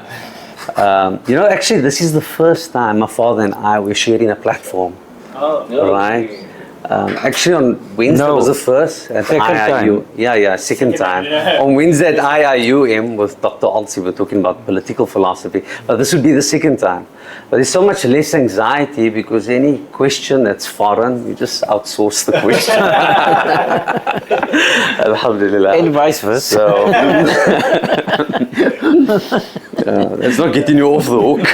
Actually, this is the first time my father and I were sharing a platform. Right? Actually, on Wednesday was the first at second IIU. Time. Second time. On Wednesday at IIUM with Dr. Alsi, we're talking about political philosophy. But this would be the second time. But there's so much less anxiety because any question that's foreign, you just outsource the question. Alhamdulillah. And vice versa. So, that's not getting you off the hook.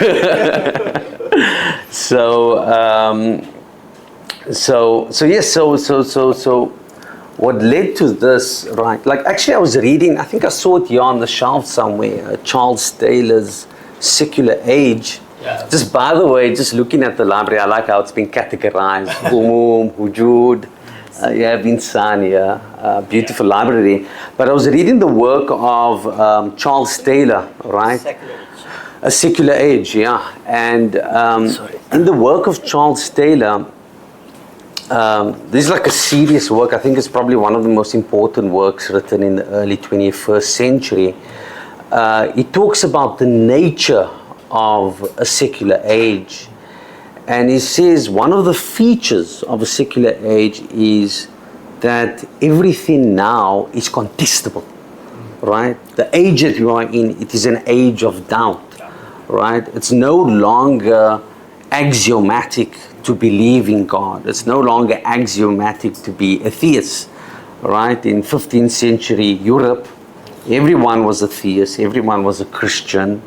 So what led to this, right? Like actually I was reading, I think I saw it here on the shelf somewhere, Charles Taylor's Secular Age. Just by the way, just looking at the library, I like how it's been categorized. Umum, Hujud, you have Insania, beautiful library. But I was reading the work of Charles Taylor, right? A Secular Age, yeah. And in the work of Charles Taylor, this is like a serious work. I think it's probably one of the most important works written in the early 21st century. It talks about the nature of a secular age. And he says one of the features of a secular age is that everything now is contestable, right? The age that you are in, it is an age of doubt. right? It's no longer axiomatic to believe in God. It's no longer axiomatic to be a theist, right? In 15th century Europe, everyone was a theist, everyone was a Christian.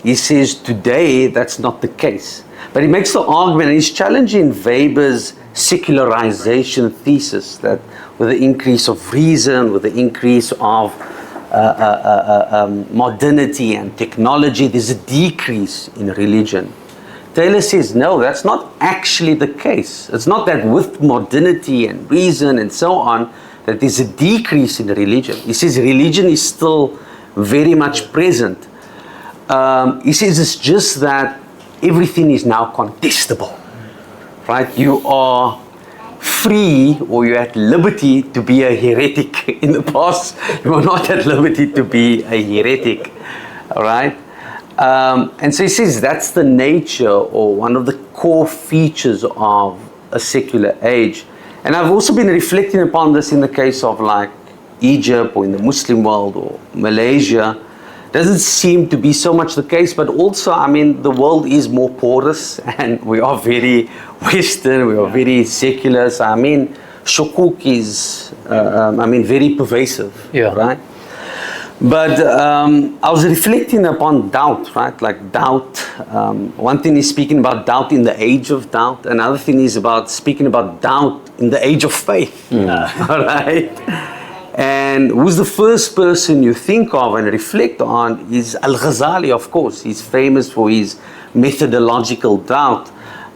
He says today that's not the case. But he makes the argument, and he's challenging Weber's secularization thesis that with the increase of reason, with the increase of modernity and technology, there's a decrease in religion. Taylor says, no, that's not actually the case. It's not that with modernity and reason and so on, that there's a decrease in religion. He says religion is still very much present. He says it's just that everything is now contestable, right? You are free, or you're at liberty to be a heretic. In the past, you were not at liberty to be a heretic, all right? And so he says that's the nature, or one of the core features of a secular age. And I've also been reflecting upon this in the case of like Egypt, or in the Muslim world, or Malaysia. Doesn't seem to be so much the case, but also, I mean, the world is more porous, and we are very Western, we are very secular. So, I mean, shukuk is, very pervasive, right? But I was reflecting upon doubt, right? Like doubt. One thing is speaking about doubt in the age of doubt. Another thing is about speaking about doubt in the age of faith, all right? And who's the first person you think of and reflect on is al-Ghazali, of course. He's famous for his methodological doubt.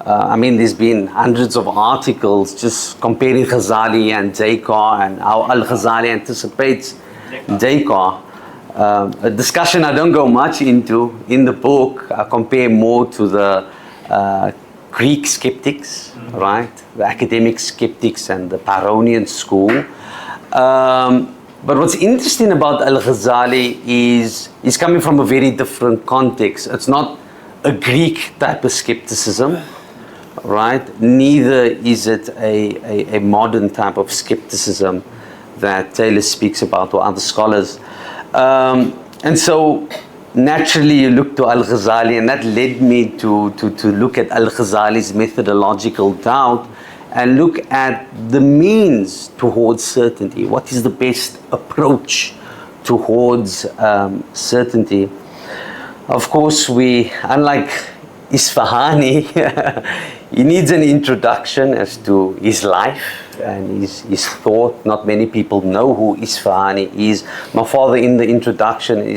There's been hundreds of articles just comparing Ghazali and Descartes and how al-Ghazali anticipates Descartes. A discussion I don't go much into in the book. I compare more to the Greek skeptics, right? The academic skeptics and the Pyrrhonian school. But what's interesting about al-Ghazali is he's coming from a very different context. It's not a Greek type of skepticism, right? Neither is it a modern type of skepticism that Taylor speaks about, or other scholars. And so naturally you look to al-Ghazali, and that led me to look at al-Ghazali's methodological doubt and look at the means towards certainty. What is the best approach towards certainty? Of course, unlike Isfahani, he needs an introduction as to his life and his thought. Not many people know who Isfahani is. My father, in the introduction,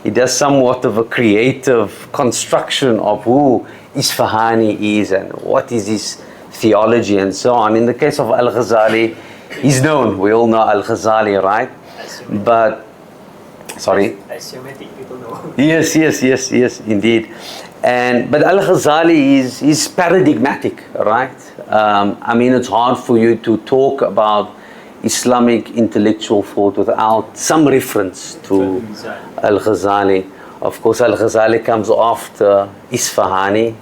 he does somewhat of a creative construction of who Isfahani is and what is his theology and so on. In the case of al-Ghazali, he's known. We all know al-Ghazali, right? But, sorry? Semitic people know. Yes, indeed. But al-Ghazali is paradigmatic, right? It's hard for you to talk about Islamic intellectual thought without some reference to al-Ghazali. Of course, al-Ghazali comes after Isfahani.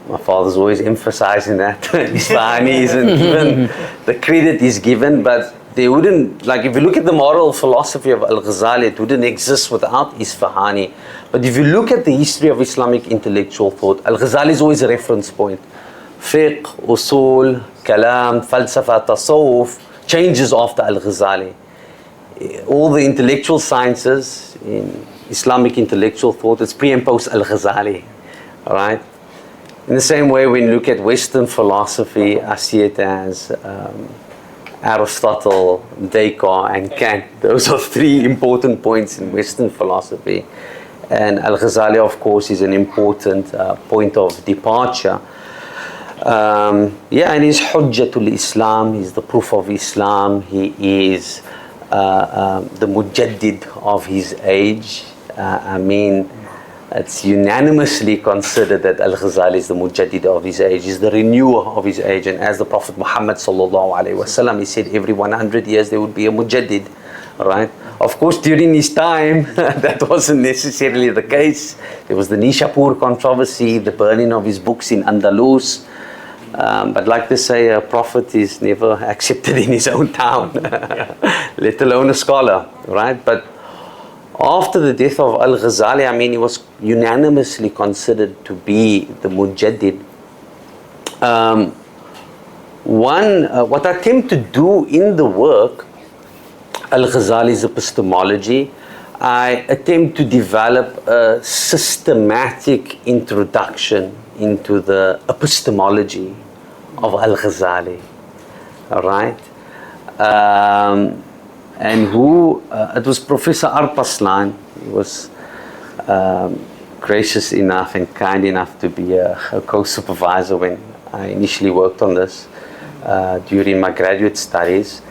My father's always emphasizing that Isfahani isn't given, the credit is given, but they wouldn't, like if you look at the moral philosophy of al-Ghazali, it wouldn't exist without Isfahani. But if you look at the history of Islamic intellectual thought, al-Ghazali is always a reference point. Fiqh, usul, kalam, falsafa, tasawwuf changes after al-Ghazali. All the intellectual sciences in Islamic intellectual thought, it's pre and post al-Ghazali, all right? In the same way, when you look at Western philosophy, I see it as Aristotle, Descartes, and Kant. Those are three important points in Western philosophy. And al-Ghazali, of course, is an important point of departure. And he's Hujjatul Islam, he's the proof of Islam, he is the Mujaddid of his age. It's unanimously considered that al-Ghazali is the Mujaddid of his age, is the renewer of his age. And as the Prophet Muhammad sallallahu alaihi wasallam, he said every 100 years there would be a Mujaddid, right? Of course, during his time, that wasn't necessarily the case. There was the Nishapur controversy, the burning of his books in Andalus. But like they say, a prophet is never accepted in his own town, let alone a scholar, right? But after the death of al-Ghazali, I mean, he was unanimously considered to be the Mujaddid. What I attempt to do in the work, al-Ghazali's epistemology, I attempt to develop a systematic introduction into the epistemology of al-Ghazali. All right? And it was Professor Arpaslan. He was gracious enough and kind enough to be a co-supervisor when I initially worked on this during my graduate studies.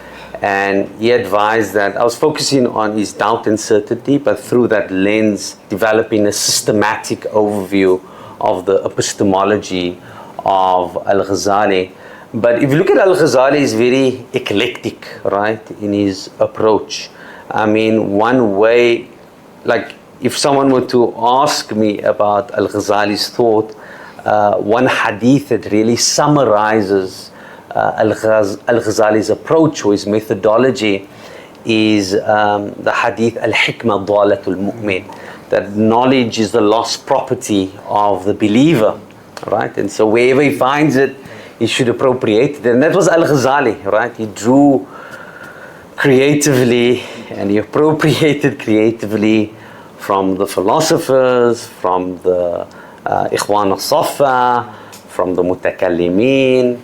And he advised that I was focusing on his doubt and certainty, but through that lens, developing a systematic overview of the epistemology of al-Ghazali. But if you look at al-Ghazali, he's very eclectic, right, in his approach. I mean, one way, like if someone were to ask me about al-Ghazali's thought, one hadith that really summarizes al-Ghazali's approach or his methodology is the hadith al-Hikmah Dalatul Mu'min, that knowledge is the lost property of the believer, right? And so wherever he finds it, he should appropriate it. And that was al-Ghazali, right? He drew creatively and he appropriated creatively from the philosophers, from the Ikhwan al-Safa, from the Mutakallimin,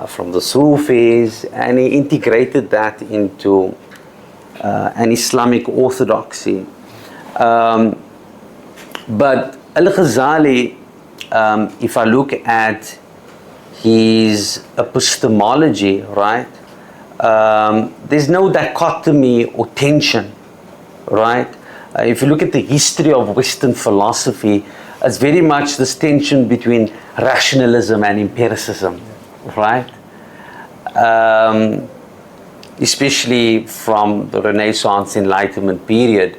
from the Sufis, and he integrated that into an Islamic orthodoxy. But al-Ghazali, if I look at his epistemology, right, there's no dichotomy or tension, right? If you look at the history of Western philosophy, it's very much this tension between rationalism and empiricism, right? Especially from the Renaissance Enlightenment period.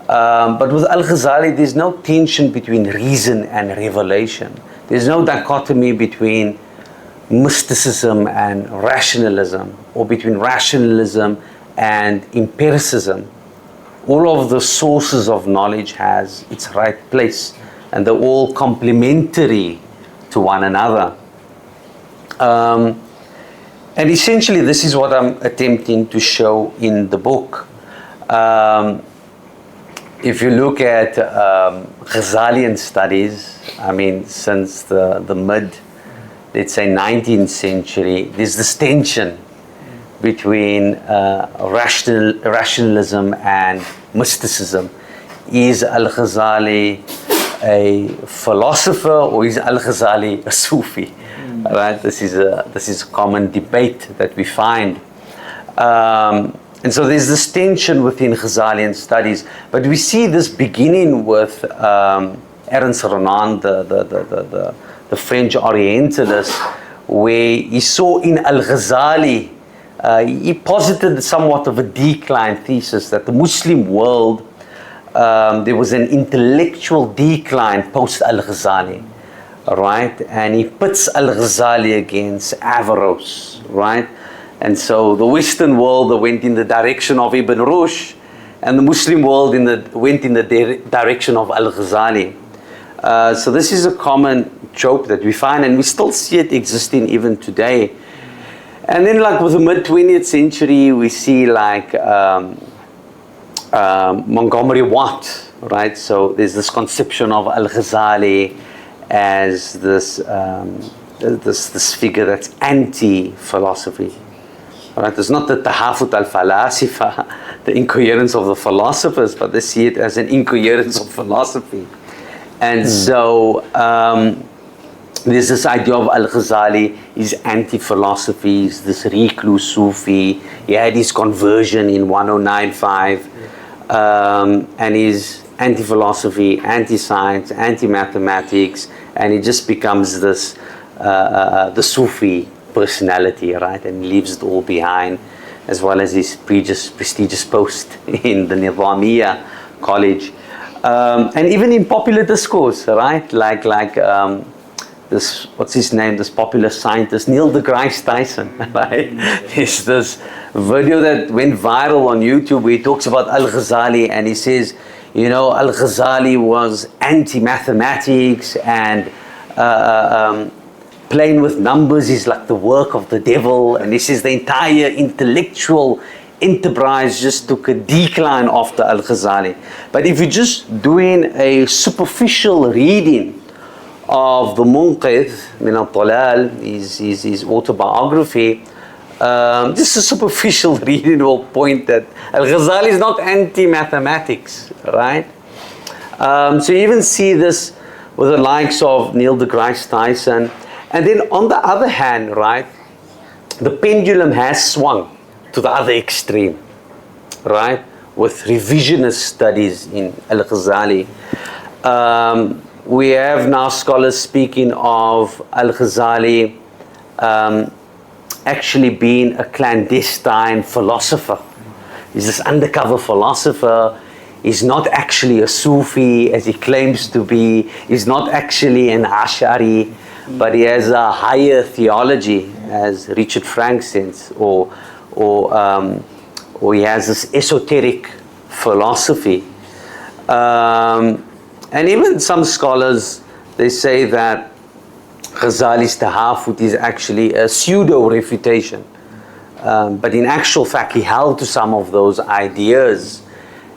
But with al-Ghazali, there's no tension between reason and revelation. There's no dichotomy between mysticism and rationalism, or between rationalism and empiricism. All of the sources of knowledge has its right place, and they're all complementary to one another. And essentially, this is what I'm attempting to show in the book. If you look at Ghazalian studies, I mean, since the mid, let's say, 19th century, there's this tension between rationalism and mysticism. Is al-Ghazali a philosopher, or is al-Ghazali a Sufi? Right? This is a common debate that we find. And so there's this tension within Ghazalian studies, but we see this beginning with Ernst Renan, the French Orientalist, where he saw in al-Ghazali, he posited somewhat of a decline thesis that the Muslim world, there was an intellectual decline post al-Ghazali, right? And he puts al-Ghazali against Averroes, right? And so the Western world went in the direction of Ibn Rushd, and the Muslim world went in the direction of al-Ghazali. So this is a common trope that we find, and we still see it existing even today. And then, like with the mid-20th century, we see like Montgomery Watt, right? So there's this conception of al-Ghazali as this figure that's anti-philosophy. Right? It's not the tahafut al-Falāsifah, the incoherence of the philosophers, but they see it as an incoherence of philosophy. And so there's this idea of al-Ghazali is anti-philosophy, is this recluse Sufi. He had his conversion in 1095, and he's anti-philosophy, anti-science, anti-mathematics, and he just becomes this the Sufi personality, right? And leaves it all behind, as well as his prestigious post in the Nizamiya college. And even in popular discourse, right? Like this, what's his name, this popular scientist, Neil deGrasse Tyson, right? There's this video that went viral on YouTube where he talks about al-Ghazali, and he says, you know, al-Ghazali was anti-mathematics, and playing with numbers is like the work of the devil, and he says the entire intellectual enterprise just took a decline after al-Ghazali. But if you're just doing a superficial reading of the Munqidh min al-Dalal, his autobiography, just a superficial reading will point that al-Ghazali is not anti-mathematics, right? So you even see this with the likes of Neil deGrasse Tyson. And then on the other hand, right, the pendulum has swung to the other extreme, right, with revisionist studies in al-Ghazali. We have now scholars speaking of al-Ghazali actually being a clandestine philosopher. He's this undercover philosopher. He's not actually a Sufi as he claims to be. He's not actually an Ash'ari, but he has a higher theology, as Richard Frank says, or he has this esoteric philosophy. And even some scholars, they say that Ghazali's tahafut is actually a pseudo-refutation. But in actual fact, he held to some of those ideas,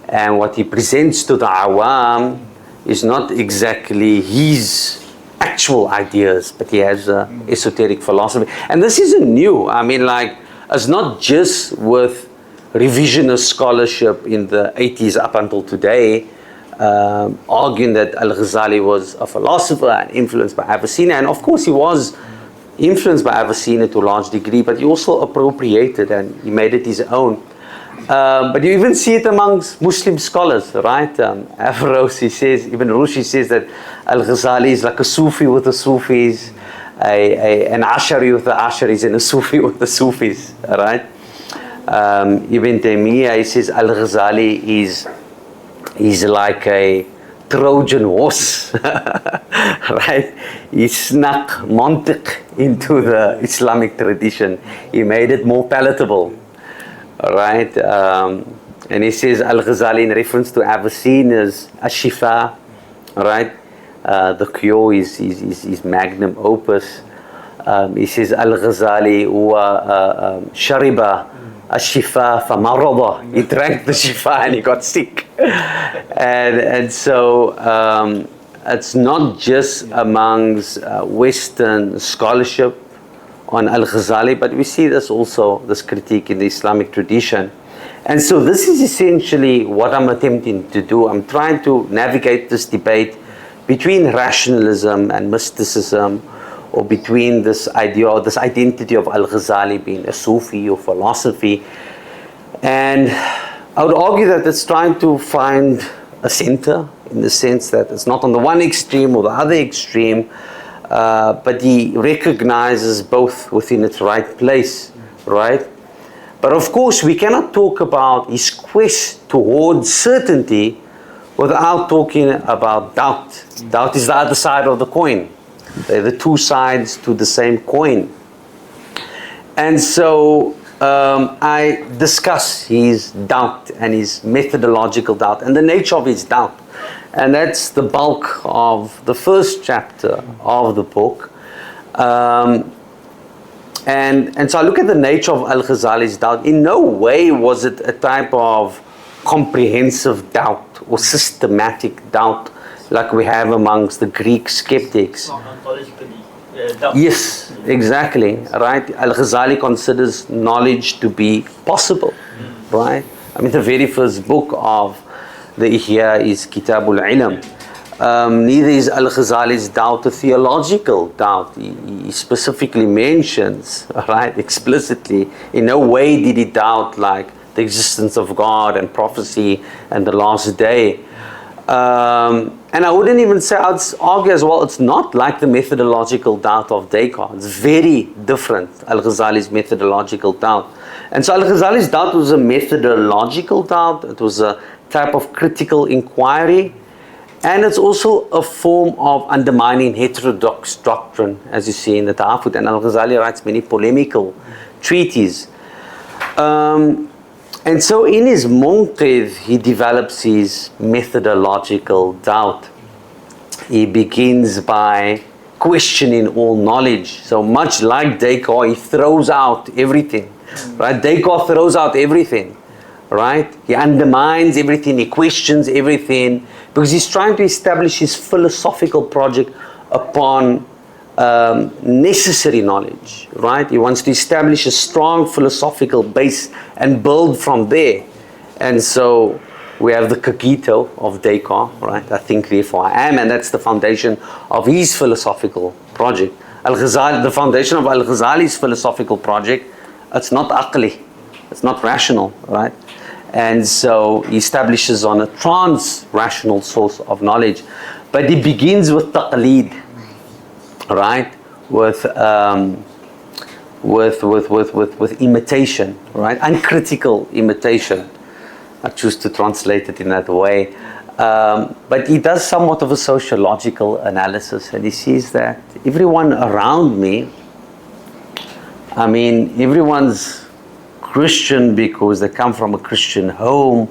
and what he presents to the awam is not exactly his actual ideas, but he has an esoteric philosophy. And this isn't new. I mean, like, it's not just with revisionist scholarship in the 80s up until today, arguing that al-Ghazali was a philosopher and influenced by Avicenna. And of course he was influenced by Avicenna to a large degree, but he also appropriated and he made it his own. But you even see it amongst Muslim scholars, right? Averroes, says, Ibn Rushd says that al-Ghazali is like a Sufi with the Sufis, an Ash'ari with the Ash'aris, and a Sufi with the Sufis, right? Ibn Taymiyyah, he says al-Ghazali is like a Trojan horse, right? He snuck mantiq into the Islamic tradition. He made it more palatable, right? And he says al-Ghazali in reference to Avicenna's al-Shifa, right? The cure is his magnum opus. He says al-Ghazali huwa shariba al-Shifa famarada. He drank the Shifa and he got sick. And so it's not just amongst Western scholarship on al-Ghazali, but we see this also, this critique in the Islamic tradition. And so this is essentially what I'm attempting to do. I'm trying to navigate this debate between rationalism and mysticism, or between this idea or this identity of al-Ghazali being a Sufi or philosophy. And I would argue that it's trying to find a center, in the sense that it's not on the one extreme or the other extreme, but he recognizes both within its right place, right? But of course, we cannot talk about his quest towards certainty without talking about doubt. Doubt is the other side of the coin. They're the two sides to the same coin. And so I discuss his doubt and his methodological doubt and the nature of his doubt. And that's the bulk of the first chapter of the book. And so I look at the nature of al-Ghazali's doubt. In no way was it a type of comprehensive doubt or systematic doubt like we have amongst the Greek skeptics. Yes, exactly, right? Al-Ghazali considers knowledge to be possible, right? I mean, the very first book of the Ihya is Kitabul Ilm. Neither is al-Ghazali's doubt a theological doubt. He specifically mentions, right, explicitly, in no way did he doubt like the existence of God and prophecy and the last day. And I wouldn't even say, I'd argue as well, it's not like the methodological doubt of Descartes. It's very different, al-Ghazali's methodological doubt. And so al-Ghazali's doubt was a methodological doubt. It was a type of critical inquiry. And it's also a form of undermining heterodox doctrine, as you see in the Ta'afud. And al-Ghazali writes many polemical treatises. And so in his Munqidh, he develops his methodological doubt. He begins by questioning all knowledge. So much like Descartes, he throws out everything. Right? Descartes throws out everything. Right? He undermines everything, he questions everything, because he's trying to establish his philosophical project upon necessary knowledge, right? He wants to establish a strong philosophical base and build from there. And so we have the cogito of Descartes, right? I think, therefore I am, and that's the foundation of his philosophical project. Al-Ghazali, the foundation of al-Ghazali's philosophical project, it's not aqli, it's not rational, right? And so he establishes on a trans-rational source of knowledge. But he begins with taqleed, right? With imitation, right? Uncritical imitation. I choose to translate it in that way. But he does somewhat of a sociological analysis, and he sees that everyone around me, I mean, everyone's Christian because they come from a Christian home,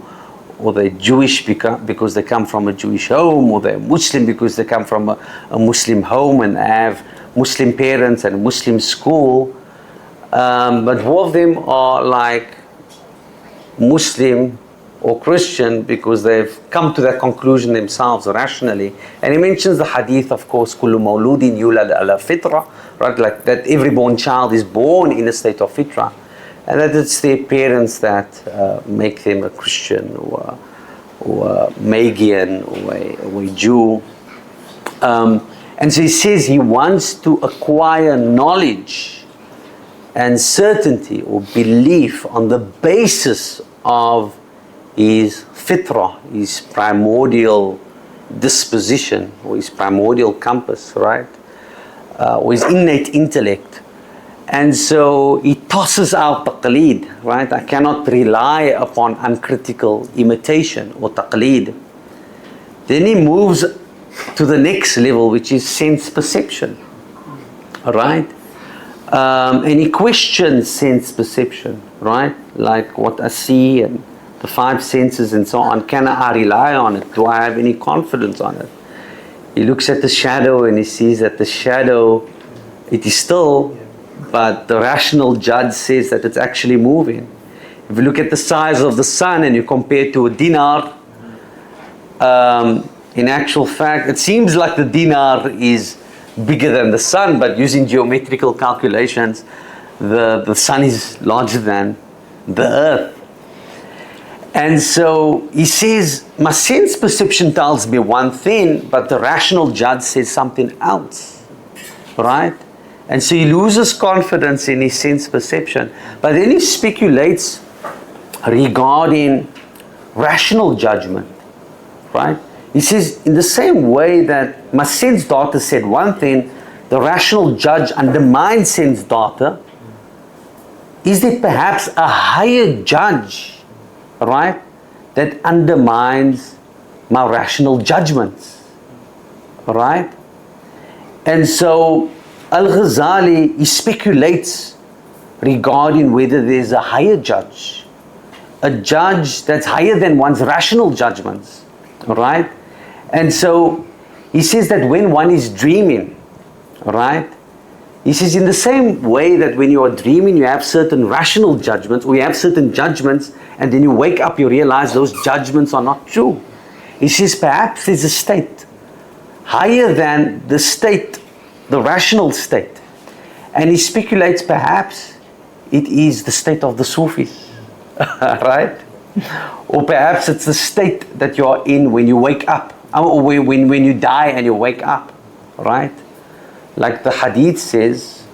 or they're Jewish because they come from a Jewish home, or they're Muslim because they come from a Muslim home and have Muslim parents and a Muslim school. But all of them are like Muslim or Christian because they've come to that conclusion themselves rationally. And he mentions the hadith, of course, kullu mawludin yulad ala fitra, right? Like that every born child is born in a state of fitra. And that it's their parents that make them a Christian or a Magian or a Jew. And so he says he wants to acquire knowledge and certainty or belief on the basis of his fitra, his primordial disposition, or his primordial compass, right? Or his innate intellect. And so he tosses out taqleed, right? I cannot rely upon uncritical imitation or taqleed. Then he moves to the next level, which is sense perception, right? And he questions sense perception, right? Like what I see and the five senses and so on. Can I rely on it? Do I have any confidence on it? He looks at the shadow and he sees that the shadow, it is still, but the rational judge says that it's actually moving. If you look at the size of the sun and you compare it to a dinar, in actual fact, it seems like the dinar is bigger than the sun, but using geometrical calculations, the sun is larger than the earth. And so he says, my sense perception tells me one thing, but the rational judge says something else, right? And so he loses confidence in his sense perception. But then he speculates regarding rational judgment, right? He says, in the same way that my sense data said one thing, the rational judge undermines sense data, is there perhaps a higher judge, right, that undermines my rational judgments, right? And so Al-Ghazali, he speculates regarding whether there's a higher judge, a judge that's higher than one's rational judgments, right? And so he says that when one is dreaming, right, he says in the same way that when you are dreaming you have certain rational judgments, or you have certain judgments, and then you wake up, you realize those judgments are not true. He says perhaps there's a state higher than the state, the rational state. And he speculates perhaps it is the state of the Sufis, right? Or perhaps it's the state that you're in when you wake up, or when you die and you wake up, right? Like the hadith says,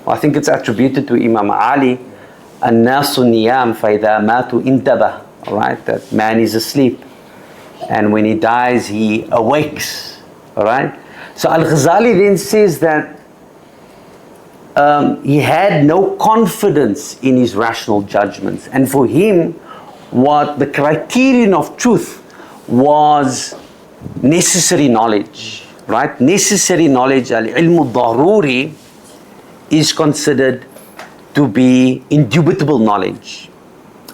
I think it's attributed to Imam Ali, الناس نيام فإذا ماتوا انتبه, right? That man is asleep, and when he dies he awakes, right? So Al-Ghazali then says that he had no confidence in his rational judgments, and for him what the criterion of truth was necessary knowledge, right? Necessary knowledge, al-ilmu daruri, is considered to be indubitable knowledge,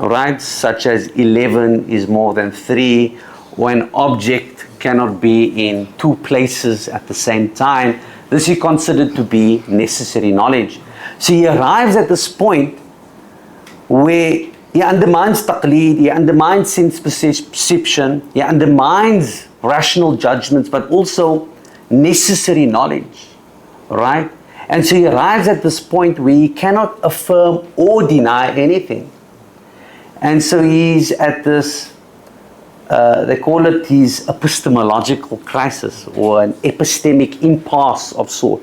right? Such as 11 is more than 3, or an object cannot be in 2 places at the same time. This is considered to be necessary knowledge. So he arrives at this point where he undermines taqleed, he undermines sense perception, he undermines rational judgments, but also necessary knowledge, right? And so he arrives at this point where he cannot affirm or deny anything. And so he's at this, they call it his epistemological crisis, or an epistemic impasse of sort,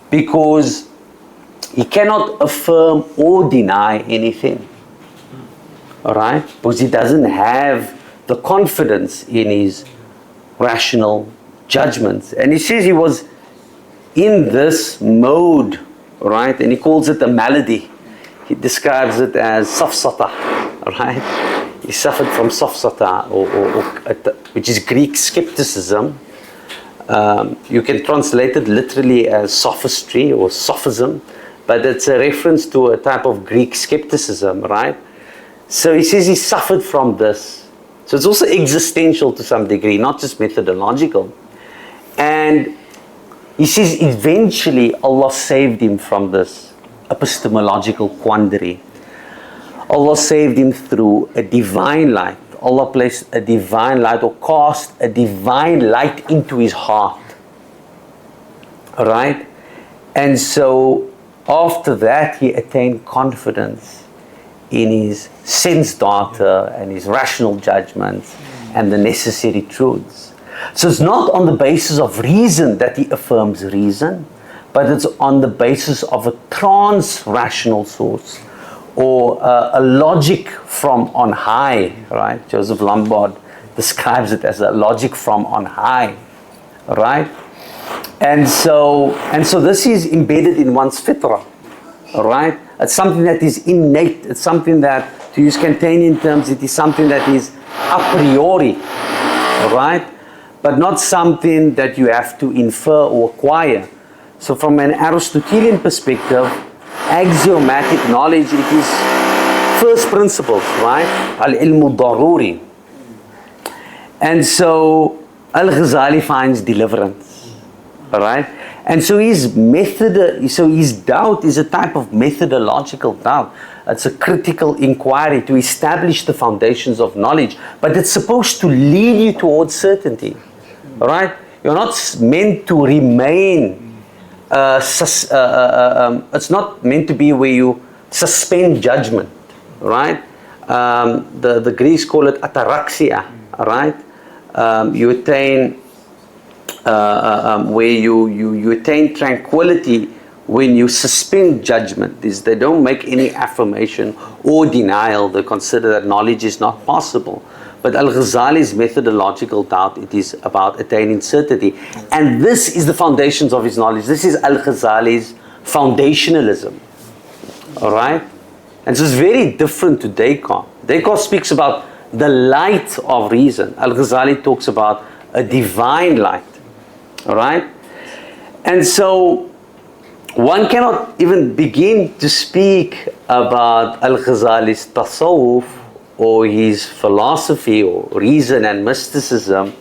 because he cannot affirm or deny anything, all right? Because he doesn't have the confidence in his rational judgments. And he says he was in this mode, right? And he calls it a malady. He describes it as safsata, right? He suffered from safsata, which is Greek skepticism. You can translate it literally as sophistry or sophism, but it's a reference to a type of Greek skepticism, right? So he says he suffered from this. So it's also existential to some degree, not just methodological. And he says eventually Allah saved him from this epistemological quandary. Allah saved him through a divine light. Allah placed a divine light, or cast a divine light into his heart. Alright? And so after that he attained confidence in his sense data and his rational judgments and the necessary truths. So it's not on the basis of reason that he affirms reason, but it's on the basis of a trans-rational source, or a logic from on high, right? Joseph Lombard describes it as a logic from on high, right? And so this is embedded in one's fitrah, right? It's something that is innate. It's something that, to use Kantanian terms, it is something that is a priori, right? But not something that you have to infer or acquire. So from an Aristotelian perspective, axiomatic knowledge, it is first principles, right? Al-ilmu daruri. And so al-Ghazali finds deliverance, all right? And so his doubt is a type of methodological doubt. It's a critical inquiry to establish the foundations of knowledge, but it's supposed to lead you towards certainty, all right? You're not meant to remain, it's not meant to be where you suspend judgment, right? The Greeks call it ataraxia, right? You attain where you attain tranquility when you suspend judgment. They don't make any affirmation or denial. They consider that knowledge is not possible. But al-Ghazali's methodological doubt, it is about attaining certainty. And this is the foundations of his knowledge. This is al-Ghazali's foundationalism. All right? And so it's very different to Descartes. Descartes speaks about the light of reason. Al-Ghazali talks about a divine light. All right? And so one cannot even begin to speak about al-Ghazali's tasawwuf, or his philosophy, or reason and mysticism,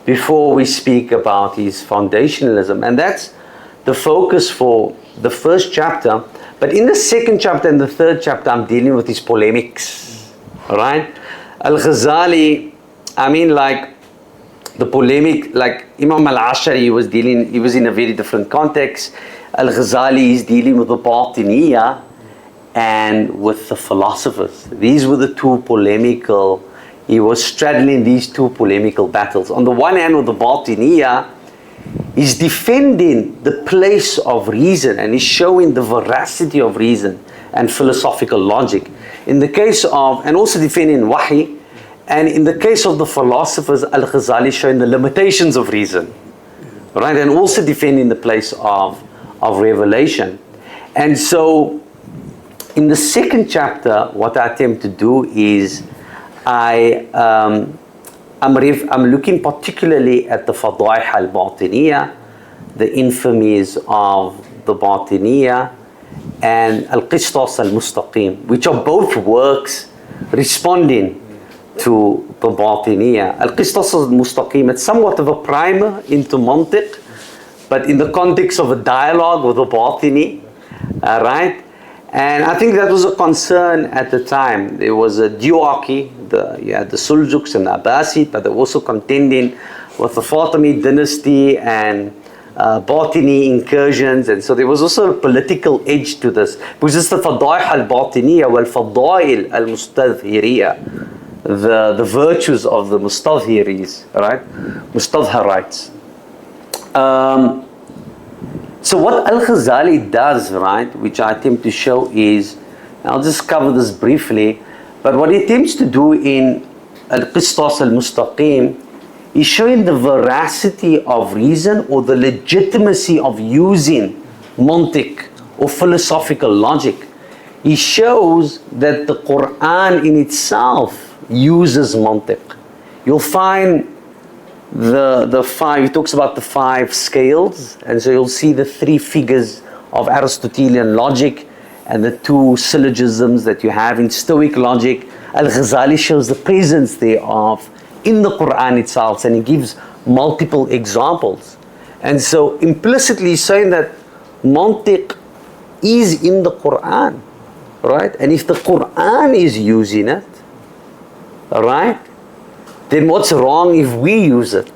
before we speak about his foundationalism. And that's the focus for the first chapter. But in the second chapter and the third chapter, I'm dealing with his polemics. All right? Al-Ghazali, I mean, like the polemic, like Imam al-Ashari he was in a very different context. Al-Ghazali is dealing with the Batiniyah and with the philosophers. These were the two polemical, he was straddling these two polemical battles. On the one hand, with the Batiniyah, he's defending the place of reason, and he's showing the veracity of reason and philosophical logic. In the case of, and also defending wahi, and in the case of the philosophers, al-Ghazali showing the limitations of reason, right? And also defending the place of revelation. And so, in the second chapter, what I attempt to do is I I'm looking particularly at the Fadaih al-Batiniyah, the infamies of the Batiniyah, and al-Qistas al-Mustaqim, which are both works responding to the Batiniyah. Al-Qistas al-Mustaqim, it's somewhat of a primer into Mantiq, but in the context of a dialogue with the Batini, right? And I think that was a concern at the time. There was a duarchy, you had the Suljuks and the Abbasid, but they were also contending with the Fatimid dynasty and Batini incursions, and so there was also a political edge to this, because it's the Fadaih al-Batiniyah wal Fadail al-Mustadhiriyah, the virtues of the Mustadhiris, right? Mustadharites. So what al-Ghazali does, right, which I attempt to show is, I'll just cover this briefly, but what he attempts to do in al-Qistas al-Mustaqim is showing the veracity of reason or the legitimacy of using mantiq or philosophical logic. He shows that the Quran in itself uses mantiq. You'll find the five, he talks about the 5 scales, and so you'll see the 3 figures of Aristotelian logic and the 2 syllogisms that you have in Stoic logic. Al-Ghazali shows the presence thereof in the Quran itself, and he gives multiple examples. And so implicitly saying that mantiq is in the Quran, right? And if the Quran is using it, right, then what's wrong if we use it,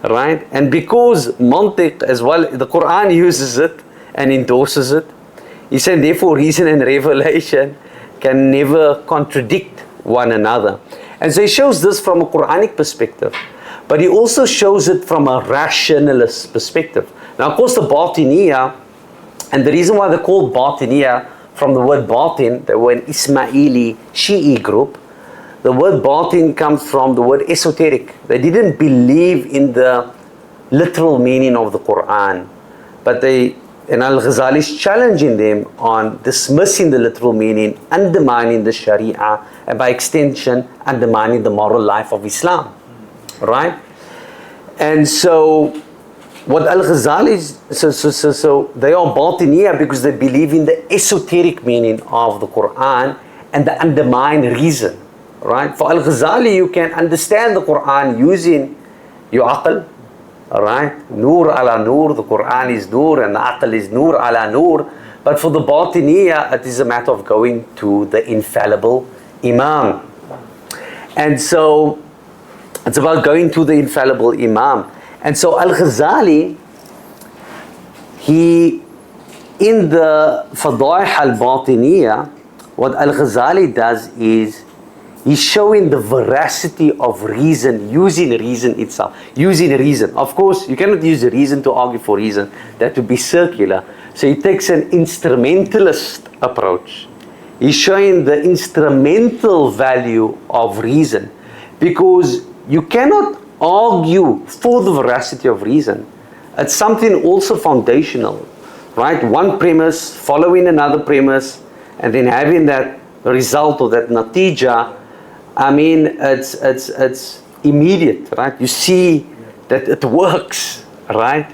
right? And because mantiq as well, the Quran uses it and endorses it, he said therefore reason and revelation can never contradict one another. And so he shows this from a Quranic perspective, but he also shows it from a rationalist perspective. Now of course the Batiniyah, and the reason why they're called Batiniyah from the word Batin, they were an Ismaili Shi'i group. The word Batin comes from the word esoteric. They didn't believe in the literal meaning of the Quran, but and al-Ghazali is challenging them on dismissing the literal meaning, undermining the Shariah, and by extension, undermining the moral life of Islam, right? And so, what al-Ghazali is, so they are Batiniyah because they believe in the esoteric meaning of the Quran and the undermine reason, right? For al-Ghazali, you can understand the Quran using your aql, alright? Nur ala nur, the Quran is nur and the aql is nur ala nur. But for the Batiniyah, it is a matter of going to the infallible Imam. And so, it's about going to the infallible Imam. And so Al-Ghazali, in the Fadaih al-Batiniyah, what Al-Ghazali does is, he's showing the veracity of reason, using reason itself. Using reason. Of course, you cannot use reason to argue for reason. That would be circular. So he takes an instrumentalist approach. He's showing the instrumental value of reason. Because you cannot argue for the veracity of reason. It's something also foundational. Right? One premise, following another premise, and then having that result or that natija. I mean, it's immediate, right? You see that it works, right?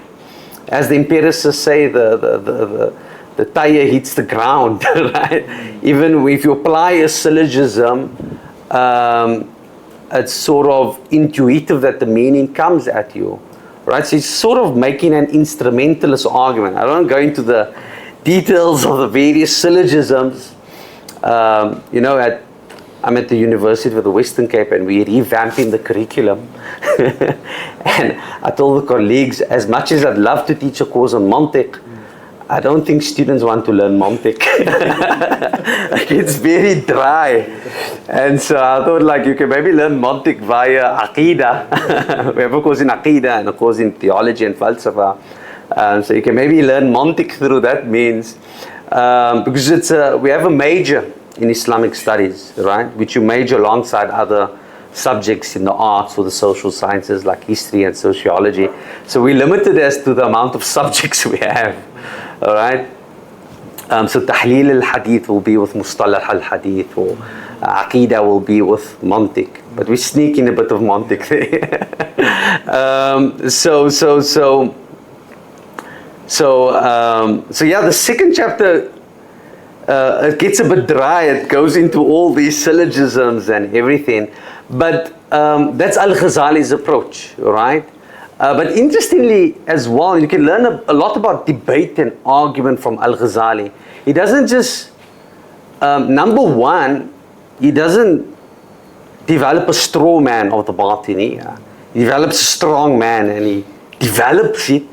As the empiricists say, the tire hits the ground, right? Even if you apply a syllogism, it's sort of intuitive that the meaning comes at you, right? So it's sort of making an instrumentalist argument. I don't go into the details of the various syllogisms. I'm at the University of the Western Cape and we're revamping the curriculum. And I told the colleagues, as much as I'd love to teach a course on mantiq, I don't think students want to learn mantiq. It's very dry. And so I thought you can maybe learn mantiq via aqidah. We have a course in aqidah and a course in theology and falsafa. So you can maybe learn mantiq through that means. Because we have a major in Islamic studies, right? Which you major alongside other subjects in the arts or the social sciences like history and sociology. So we're limited as to the amount of subjects we have, all right? So tahleel al-hadith will be with mustalah al-hadith, or aqidah will be with mantiq. But we sneak in a bit of mantiq there. So yeah, the second chapter, it gets a bit dry. It goes into all these syllogisms and everything. But that's al-Ghazali's approach, right? But interestingly as well, you can learn a lot about debate and argument from al-Ghazali. He doesn't just, number one, he doesn't develop a straw man of the batini. He develops a strong man and he develops it.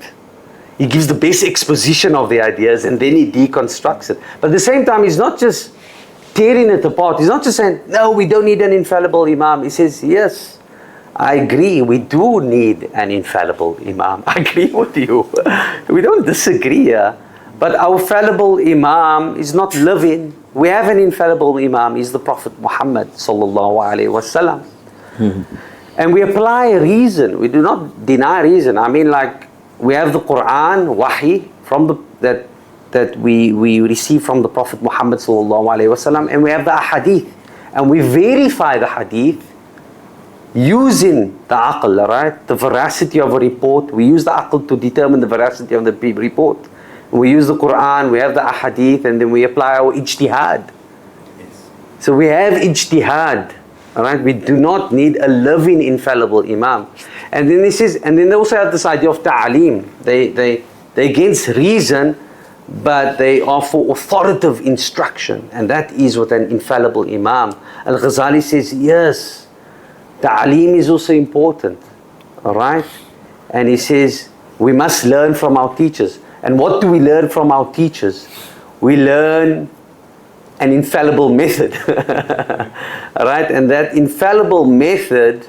He gives the best exposition of the ideas and then he deconstructs it. But at the same time, he's not just tearing it apart. He's not just saying, no, we don't need an infallible Imam. He says, yes, I agree, we do need an infallible Imam. I agree with you. We don't disagree here. But our fallible Imam is not living. We have an infallible Imam. He's the Prophet Muhammad sallallahu alaihi wasallam. And we apply reason. We do not deny reason. I mean, like, we have the Quran, wahi, from that we receive from the Prophet Muhammad sallallahu alaihi wasallam, and we have the hadith, and we verify the hadith using the aql, right? The veracity of a report. We use the aql to determine the veracity of the report. We use the Quran, we have the ahadith, and then we apply our ijtihad. So we have ijtihad, all right? We do not need a living infallible Imam. And then he says, and then they also have this idea of ta'aleem. They against reason, but they are for authoritative instruction, and that is what an infallible Imam. Al-Ghazali says, yes, ta'aleem is also important, all right? And he says, we must learn from our teachers. And what do we learn from our teachers? We learn an infallible method, all right? And that infallible method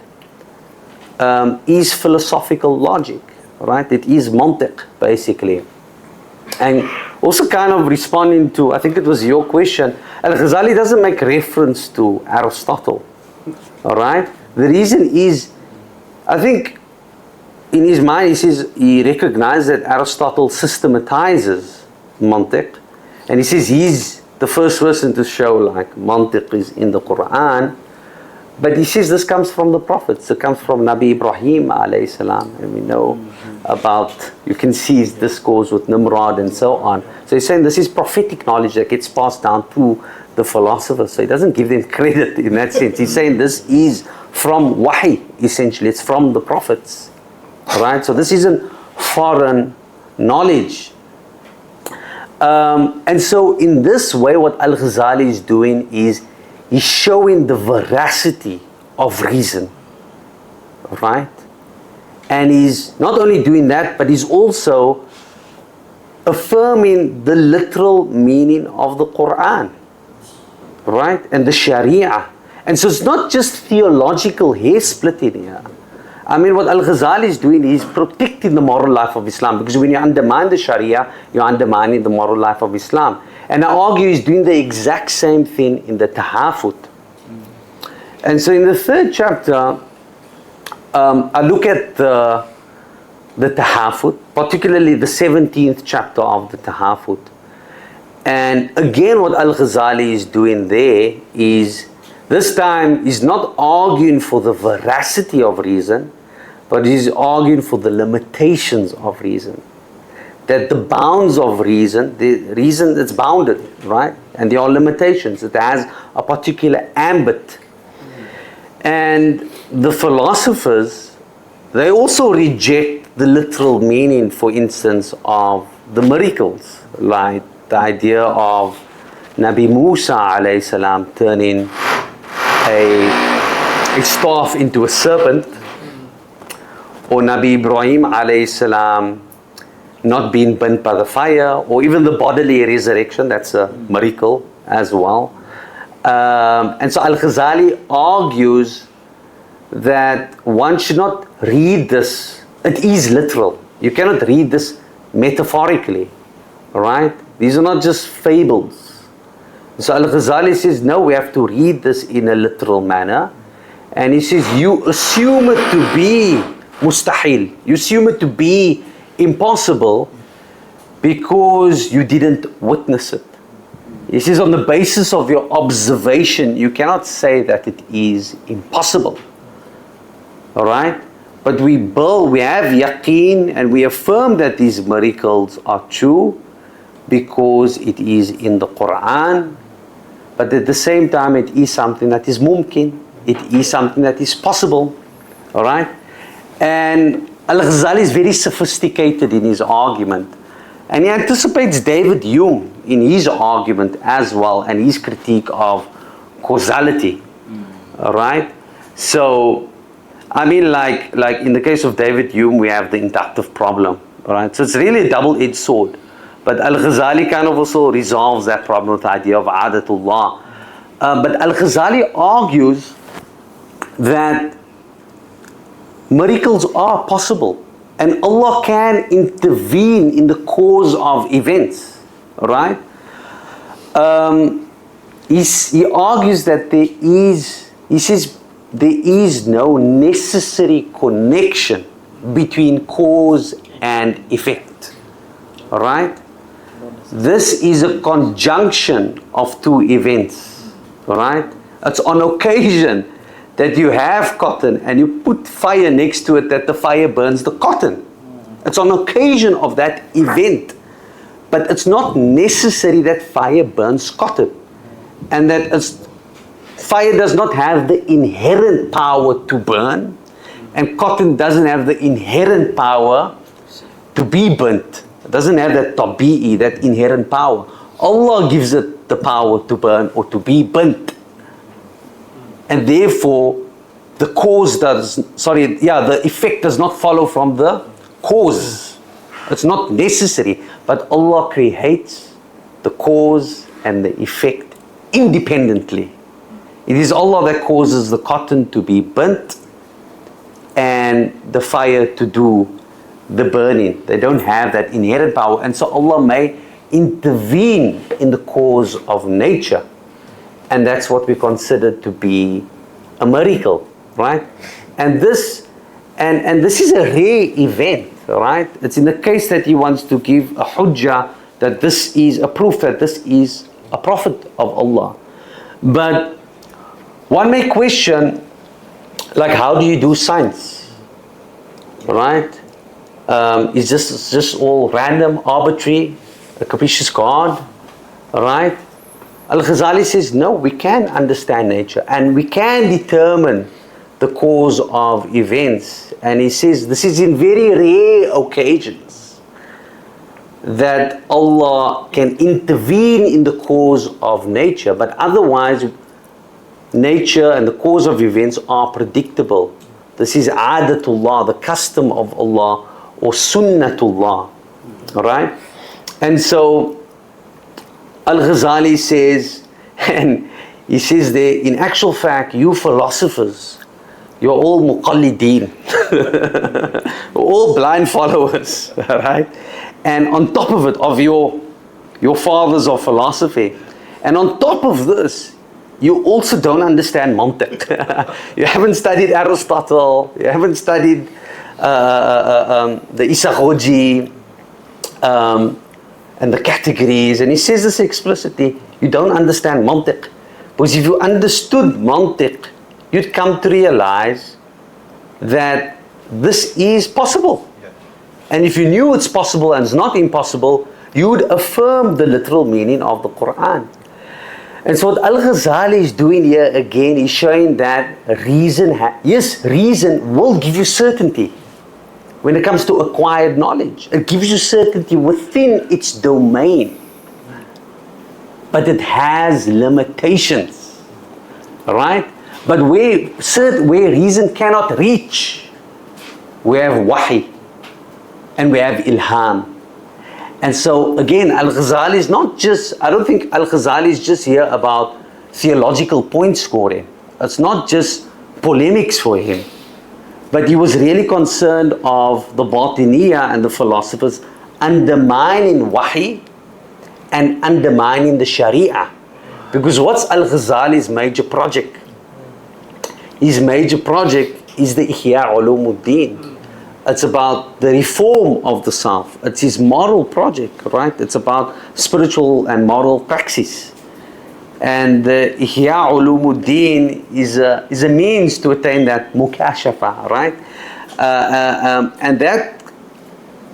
is philosophical logic, right? It is mantiq, basically. And also kind of responding to, I think it was your question, Al-Ghazali doesn't make reference to Aristotle, all right? The reason is, I think in his mind, he says he recognizes that Aristotle systematizes mantiq, and he says he's the first person to show like mantiq is in the Quran. But he says this comes from the prophets. It comes from Nabi Ibrahim alayhi salam, and we know about, you can see his discourse with Nimrod and so on. So he's saying this is prophetic knowledge that gets passed down to the philosophers. So he doesn't give them credit in that sense. He's saying this is from wahi, essentially. It's from the prophets. Right? So this isn't foreign knowledge. And so in this way, what Al-Ghazali is doing is he's showing the veracity of reason, right? And he's not only doing that, but he's also affirming the literal meaning of the Quran, right? And the Shariah. And so it's not just theological hair splitting here. I mean, what Al-Ghazali is doing is protecting the moral life of Islam, because when you undermine the Sharia, you're undermining the moral life of Islam. And I argue he's doing the exact same thing in the Tahafut. And so in the third chapter, I look at the Tahafut, particularly the 17th chapter of the Tahafut. And again, what Al-Ghazali is doing there is, this time he's not arguing for the veracity of reason, but he's arguing for the limitations of reason. That the bounds of reason, the reason that's bounded, right? And there are limitations. It has a particular ambit. And the philosophers, they also reject the literal meaning, for instance, of the miracles, like the idea of Nabi Musa alayhi salam turning a staff into a serpent, or Nabi Ibrahim alayhi salam not being burnt by the fire, or even the bodily resurrection. That's a miracle as well. And so Al-Ghazali argues that one should not read this, it is literal. You cannot read this metaphorically, right? These are not just fables. So Al-Ghazali says, no, we have to read this in a literal manner. And he says, you assume it to be mustahil. You assume it to be impossible because you didn't witness it. He says, on the basis of your observation, you cannot say that it is impossible. Alright? But we have yaqeen and we affirm that these miracles are true because it is in the Quran. But at the same time, it is something that is mumkin. It is something that is possible. Alright? And al-Ghazali is very sophisticated in his argument. And he anticipates David Hume in his argument as well and his critique of causality. Alright? So, I mean, like in the case of David Hume, we have the inductive problem. Alright? So it's really a double-edged sword. But al-Ghazali kind of also resolves that problem with the idea of adatullah. But al-Ghazali argues that miracles are possible. And Allah can intervene in the cause of events, right? He argues that he says there is no necessary connection between cause and effect, right? This is a conjunction of two events, right? It's on occasion that you have cotton and you put fire next to it, that the fire burns the cotton. It's on occasion of that event. But it's not necessary that fire burns cotton. And that fire does not have the inherent power to burn. And cotton doesn't have the inherent power to be burnt. It doesn't have that tabi'i, that inherent power. Allah gives it the power to burn or to be burnt. And therefore, the effect does not follow from the cause. It's not necessary. But Allah creates the cause and the effect independently. It is Allah that causes the cotton to be burnt and the fire to do the burning. They don't have that inherent power. And so Allah may intervene in the cause of nature. And that's what we consider to be a miracle, right? And this is a rare event, right? It's in the case that he wants to give a hujjah that this is a proof that this is a prophet of Allah. But one may question, like, how do you do science, right? Is this just all random, arbitrary, a capricious God, right? Al-Ghazali says, no, we can understand nature and we can determine the cause of events. And he says, this is in very rare occasions that Allah can intervene in the cause of nature. But otherwise, nature and the cause of events are predictable. This is adatullah, the custom of Allah, or sunnatullah. Alright? And so, Al-Ghazali says, and he says there, in actual fact, you philosophers, you're all muqallideen. All blind followers, right? And on top of it, of your fathers of philosophy. And on top of this, you also don't understand mantiq. You haven't studied Aristotle, you haven't studied the Isagogy, and the categories, and he says this explicitly, you don't understand mantiq. Because if you understood mantiq, you'd come to realize that this is possible. And if you knew it's possible and it's not impossible, you would affirm the literal meaning of the Quran. And so what Al-Ghazali is doing here again is showing that reason will give you certainty. When it comes to acquired knowledge, it gives you certainty within its domain. But it has limitations. Right? But where reason cannot reach, we have wahi and we have ilham. And so again, Al-Ghazali is not just, I don't think Al-Ghazali is just here about theological point scoring. It's not just polemics for him. But he was really concerned of the Batiniyah and the philosophers undermining wahi and undermining the Shari'ah. Because what's Al-Ghazali's major project? His major project is the Ihya Ulumuddin. It's about the reform of the self. It's his moral project, right? It's about spiritual and moral praxis. And the Ihya Ulumuddin is a means to attain that mukashafa, right? And that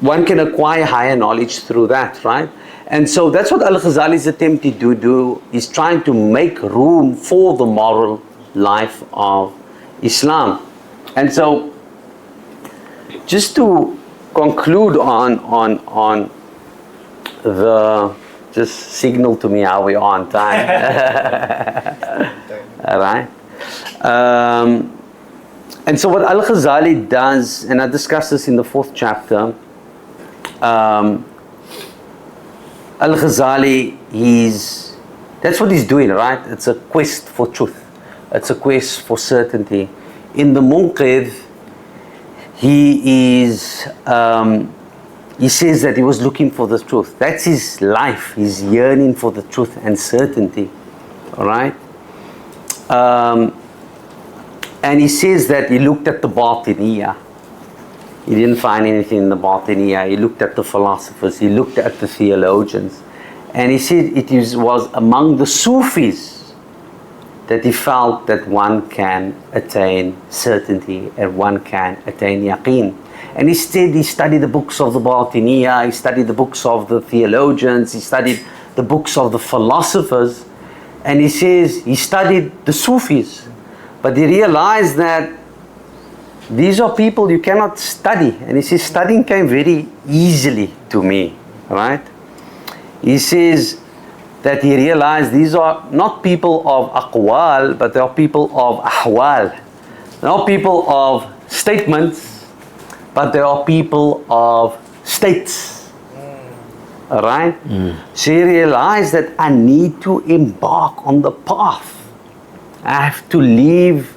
one can acquire higher knowledge through that, right? And so that's what al-Ghazali is attempting to do, is trying to make room for the moral life of Islam. And so, just to conclude on the, just signal to me how we are on time. All right. And so what al-Ghazali does, and I discuss this in the 4th chapter, al-Ghazali, that's what he's doing, right? It's a quest for truth. It's a quest for certainty. In the Munqidh, he says that he was looking for the truth. That's his life. He's yearning for the truth and certainty. All right? And he says that he looked at the Batiniyah. He didn't find anything in the Batiniyah. He looked at the philosophers. He looked at the theologians. And he said it was among the Sufis that he felt that one can attain certainty and one can attain yaqeen. And instead he studied the books of the Batiniyah, he studied the books of the theologians, he studied the books of the philosophers, and he says he studied the Sufis. But he realized that these are people you cannot study. And he says studying came very easily to me, right? He says that he realized these are not people of aqwal, but they are people of ahwal. They're not people of statements, but they are people of states. Alright? So he realized that I need to embark on the path. I have to leave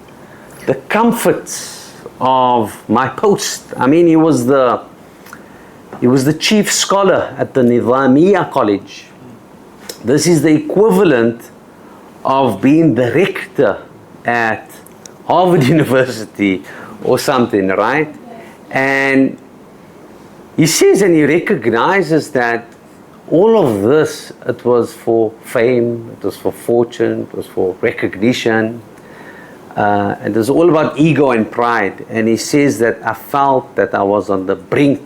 the comforts of my post. I mean, he was the chief scholar at the Nizamiya College. This is the equivalent of being the rector at Harvard University or something, right? And he says, and he recognizes that all of this, it was for fame, it was for fortune, it was for recognition, and it was all about ego and pride. And he says that I felt that I was on the brink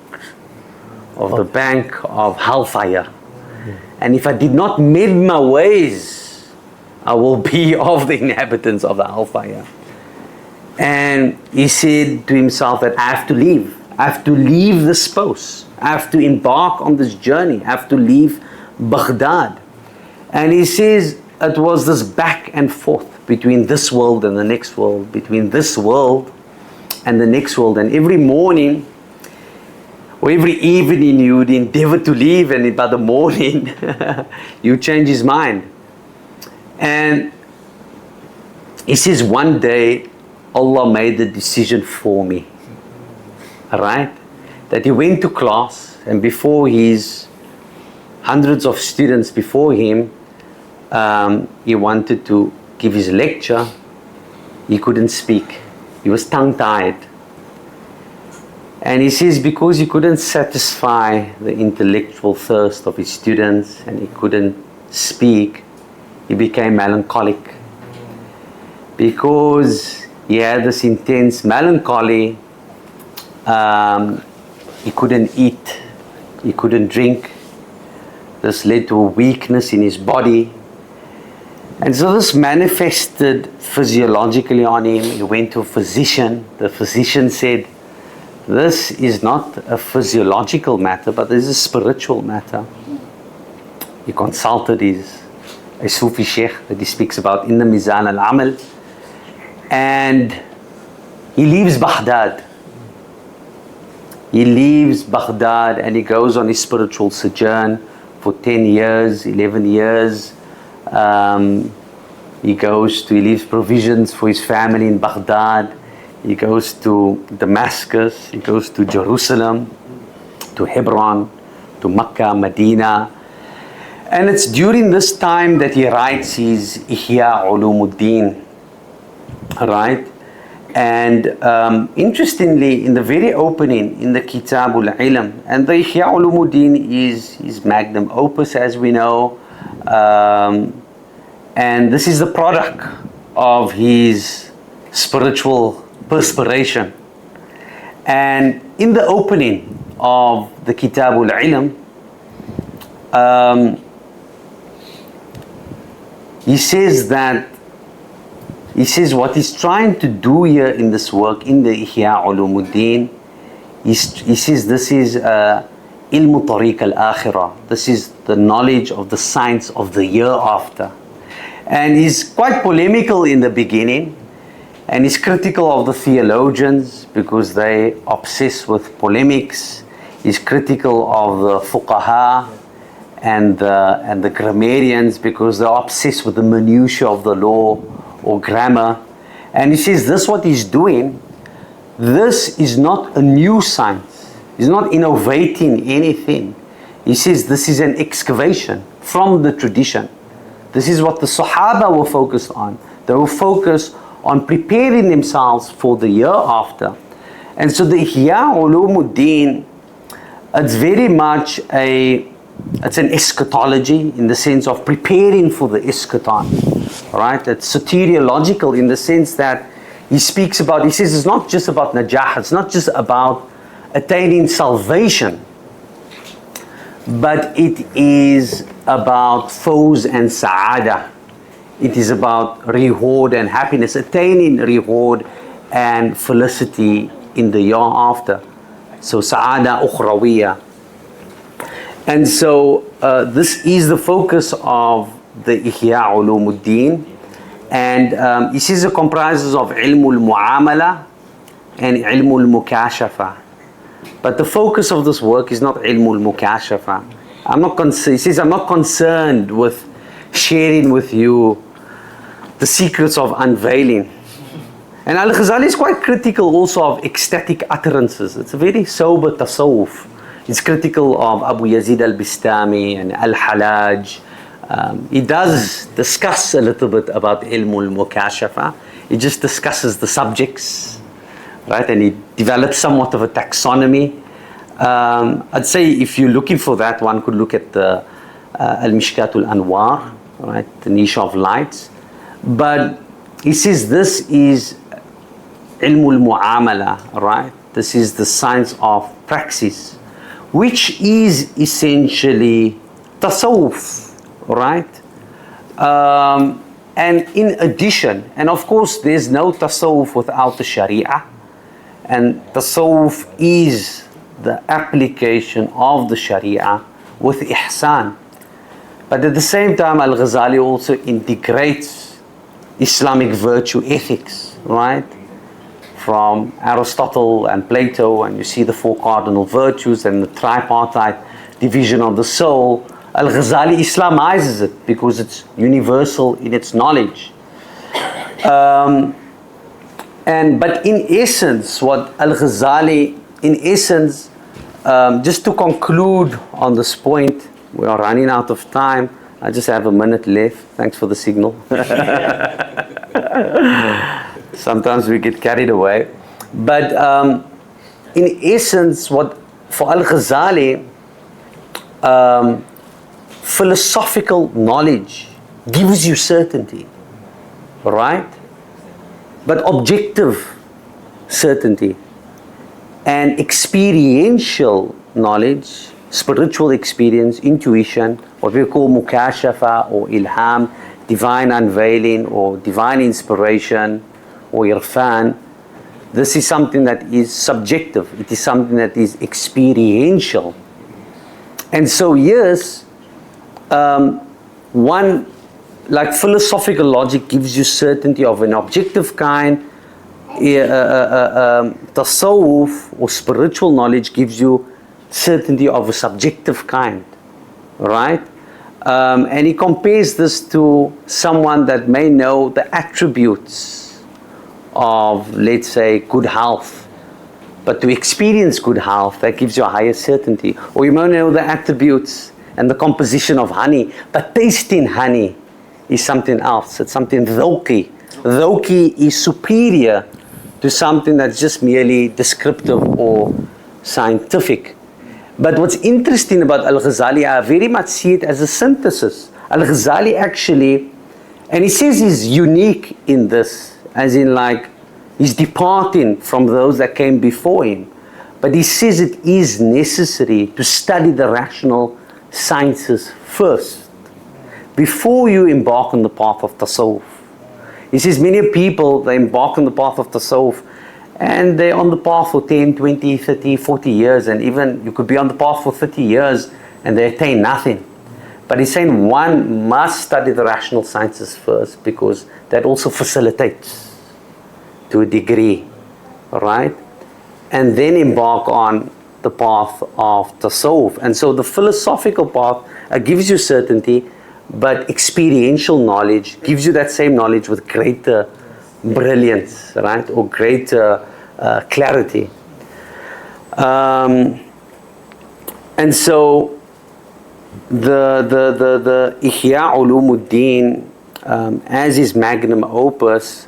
of the bank of hellfire. And if I did not mend my ways, I will be of the inhabitants of the hellfire. And he said to himself that I have to leave. I have to leave this post. I have to embark on this journey. I have to leave Baghdad. And he says it was this back and forth between this world and the next world, between this world and the next world. And every morning or every evening you would endeavor to leave, and by the morning you change his mind. And he says one day Allah made the decision for me. Alright? That he went to class, and before his hundreds of students before him, he wanted to give his lecture. He couldn't speak. He was tongue-tied. And he says because he couldn't satisfy the intellectual thirst of his students and he couldn't speak, he became melancholic. Because he had this intense melancholy, he couldn't eat, he couldn't drink. This led to a weakness in his body. And so this manifested physiologically on him. He went to a physician. The physician said, this is not a physiological matter, but this is a spiritual matter. He consulted a Sufi sheikh that he speaks about in the Mizan al-Amal. And he leaves Baghdad. He leaves Baghdad and he goes on his spiritual sojourn for 10 years, 11 years. He leaves provisions for his family in Baghdad. He goes to Damascus, he goes to Jerusalem, to Hebron, to Mecca, Medina. And it's during this time that he writes his Ihya Ulumuddin. Right? And interestingly, in the very opening, in the Kitabul Ilm, and the Ihya Ulumuddin is his magnum opus, as we know. And this is the product of his spiritual perspiration. And in the opening of the Kitabul Ilm, he says what he's trying to do here in this work, in the Ihya Ulumuddin, he says this is ilmu tariq al-akhirah. This is the knowledge of the science of the hereafter. And he's quite polemical in the beginning, and he's critical of the theologians because they obsess with polemics. He's critical of the fuqaha and the grammarians because they're obsessed with the minutiae of the law or grammar. And he says this, what he's doing, this is not a new science. He's not innovating anything. He says this is an excavation from the tradition. This is what the Sahaba were focused on. They were focused on preparing themselves for the hereafter. And so the Ihya Ulumuddin, it's very much it's an eschatology in the sense of preparing for the eschaton, right? It's soteriological in the sense that he speaks about, he says it's not just about najah, it's not just about attaining salvation, but it is about fawz and sa'ada. It is about reward and happiness, attaining reward and felicity in the hereafter. So sa'ada ukhrawiyya. And so this is the focus of the Ihya Ulumuddin. And he says it comprises of ilmul mu'amala and ilmul mukashafa. But the focus of this work is not ilmul mukashafa. He says, I'm not concerned with sharing with you the secrets of unveiling. And al-Ghazali is quite critical also of ecstatic utterances. It's a very sober tasawwuf. He's critical of Abu Yazid al-Bistami and al-Halaj. He does discuss a little bit about ilmul mukashafa. He just discusses the subjects, right? And he develops somewhat of a taxonomy. I'd say if you're looking for that, one could look at the al-Mishkatul Anwar, right? The niche of lights. But he says this is ilmul mu'amala, right? This is the science of praxis, which is essentially tasawwuf, right? And in addition, and of course there's no tasawwuf without the Shari'ah, and tasawwuf is the application of the Shari'ah with ihsan. But at the same time, al-Ghazali also integrates Islamic virtue ethics, right? From Aristotle and Plato, and you see the four cardinal virtues and the tripartite division of the soul. Al-Ghazali Islamizes it because it's universal in its knowledge. But in essence, what Al-Ghazali, just to conclude on this point, we are running out of time. I just have a minute left. Thanks for the signal. Sometimes we get carried away. But in essence, what for Al-Ghazali, philosophical knowledge gives you certainty, right? But objective certainty and experiential knowledge, spiritual experience, intuition, what we call mukashafa or ilham, divine unveiling or divine inspiration or irfan, this is something that is subjective. It is something that is experiential. And so yes, one, like philosophical logic gives you certainty of an objective kind, tasawwuf or spiritual knowledge gives you certainty of a subjective kind, right? And he compares this to someone that may know the attributes of, let's say, good health. But to experience good health, that gives you a higher certainty. Or you may know the attributes and the composition of honey, but tasting honey is something else. It's something dhawqi. Dhawqi is superior to something that's just merely descriptive or scientific. But what's interesting about Al-Ghazali, I very much see it as a synthesis. Al-Ghazali actually And he says he's unique in this, as in like, he's departing from those that came before him. But he says it is necessary to study the rational sciences first, before you embark on the path of tasawwuf. He says many people, they embark on the path of tasawwuf, and they're on the path for 10, 20, 30, 40 years, and even you could be on the path for 30 years and they attain nothing. But he's saying one must study the rational sciences first, because that also facilitates to a degree, right? And then embark on the path of tasawwuf. And so the philosophical path gives you certainty, but experiential knowledge gives you that same knowledge with greater brilliance, right? Or greater clarity. And so the Ihya Ulumuddin, as his magnum opus,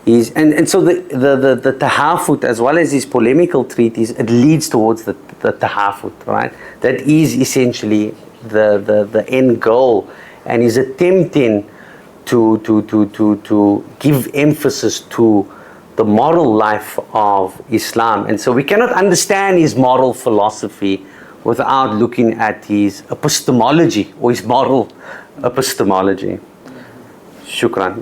is, and so the tahafut, as well as his polemical treatise, it leads towards the tahafut, right? That is essentially the end goal, and he's attempting to give emphasis to the moral life of Islam. And so we cannot understand his moral philosophy without looking at his epistemology, or his moral epistemology. Shukran.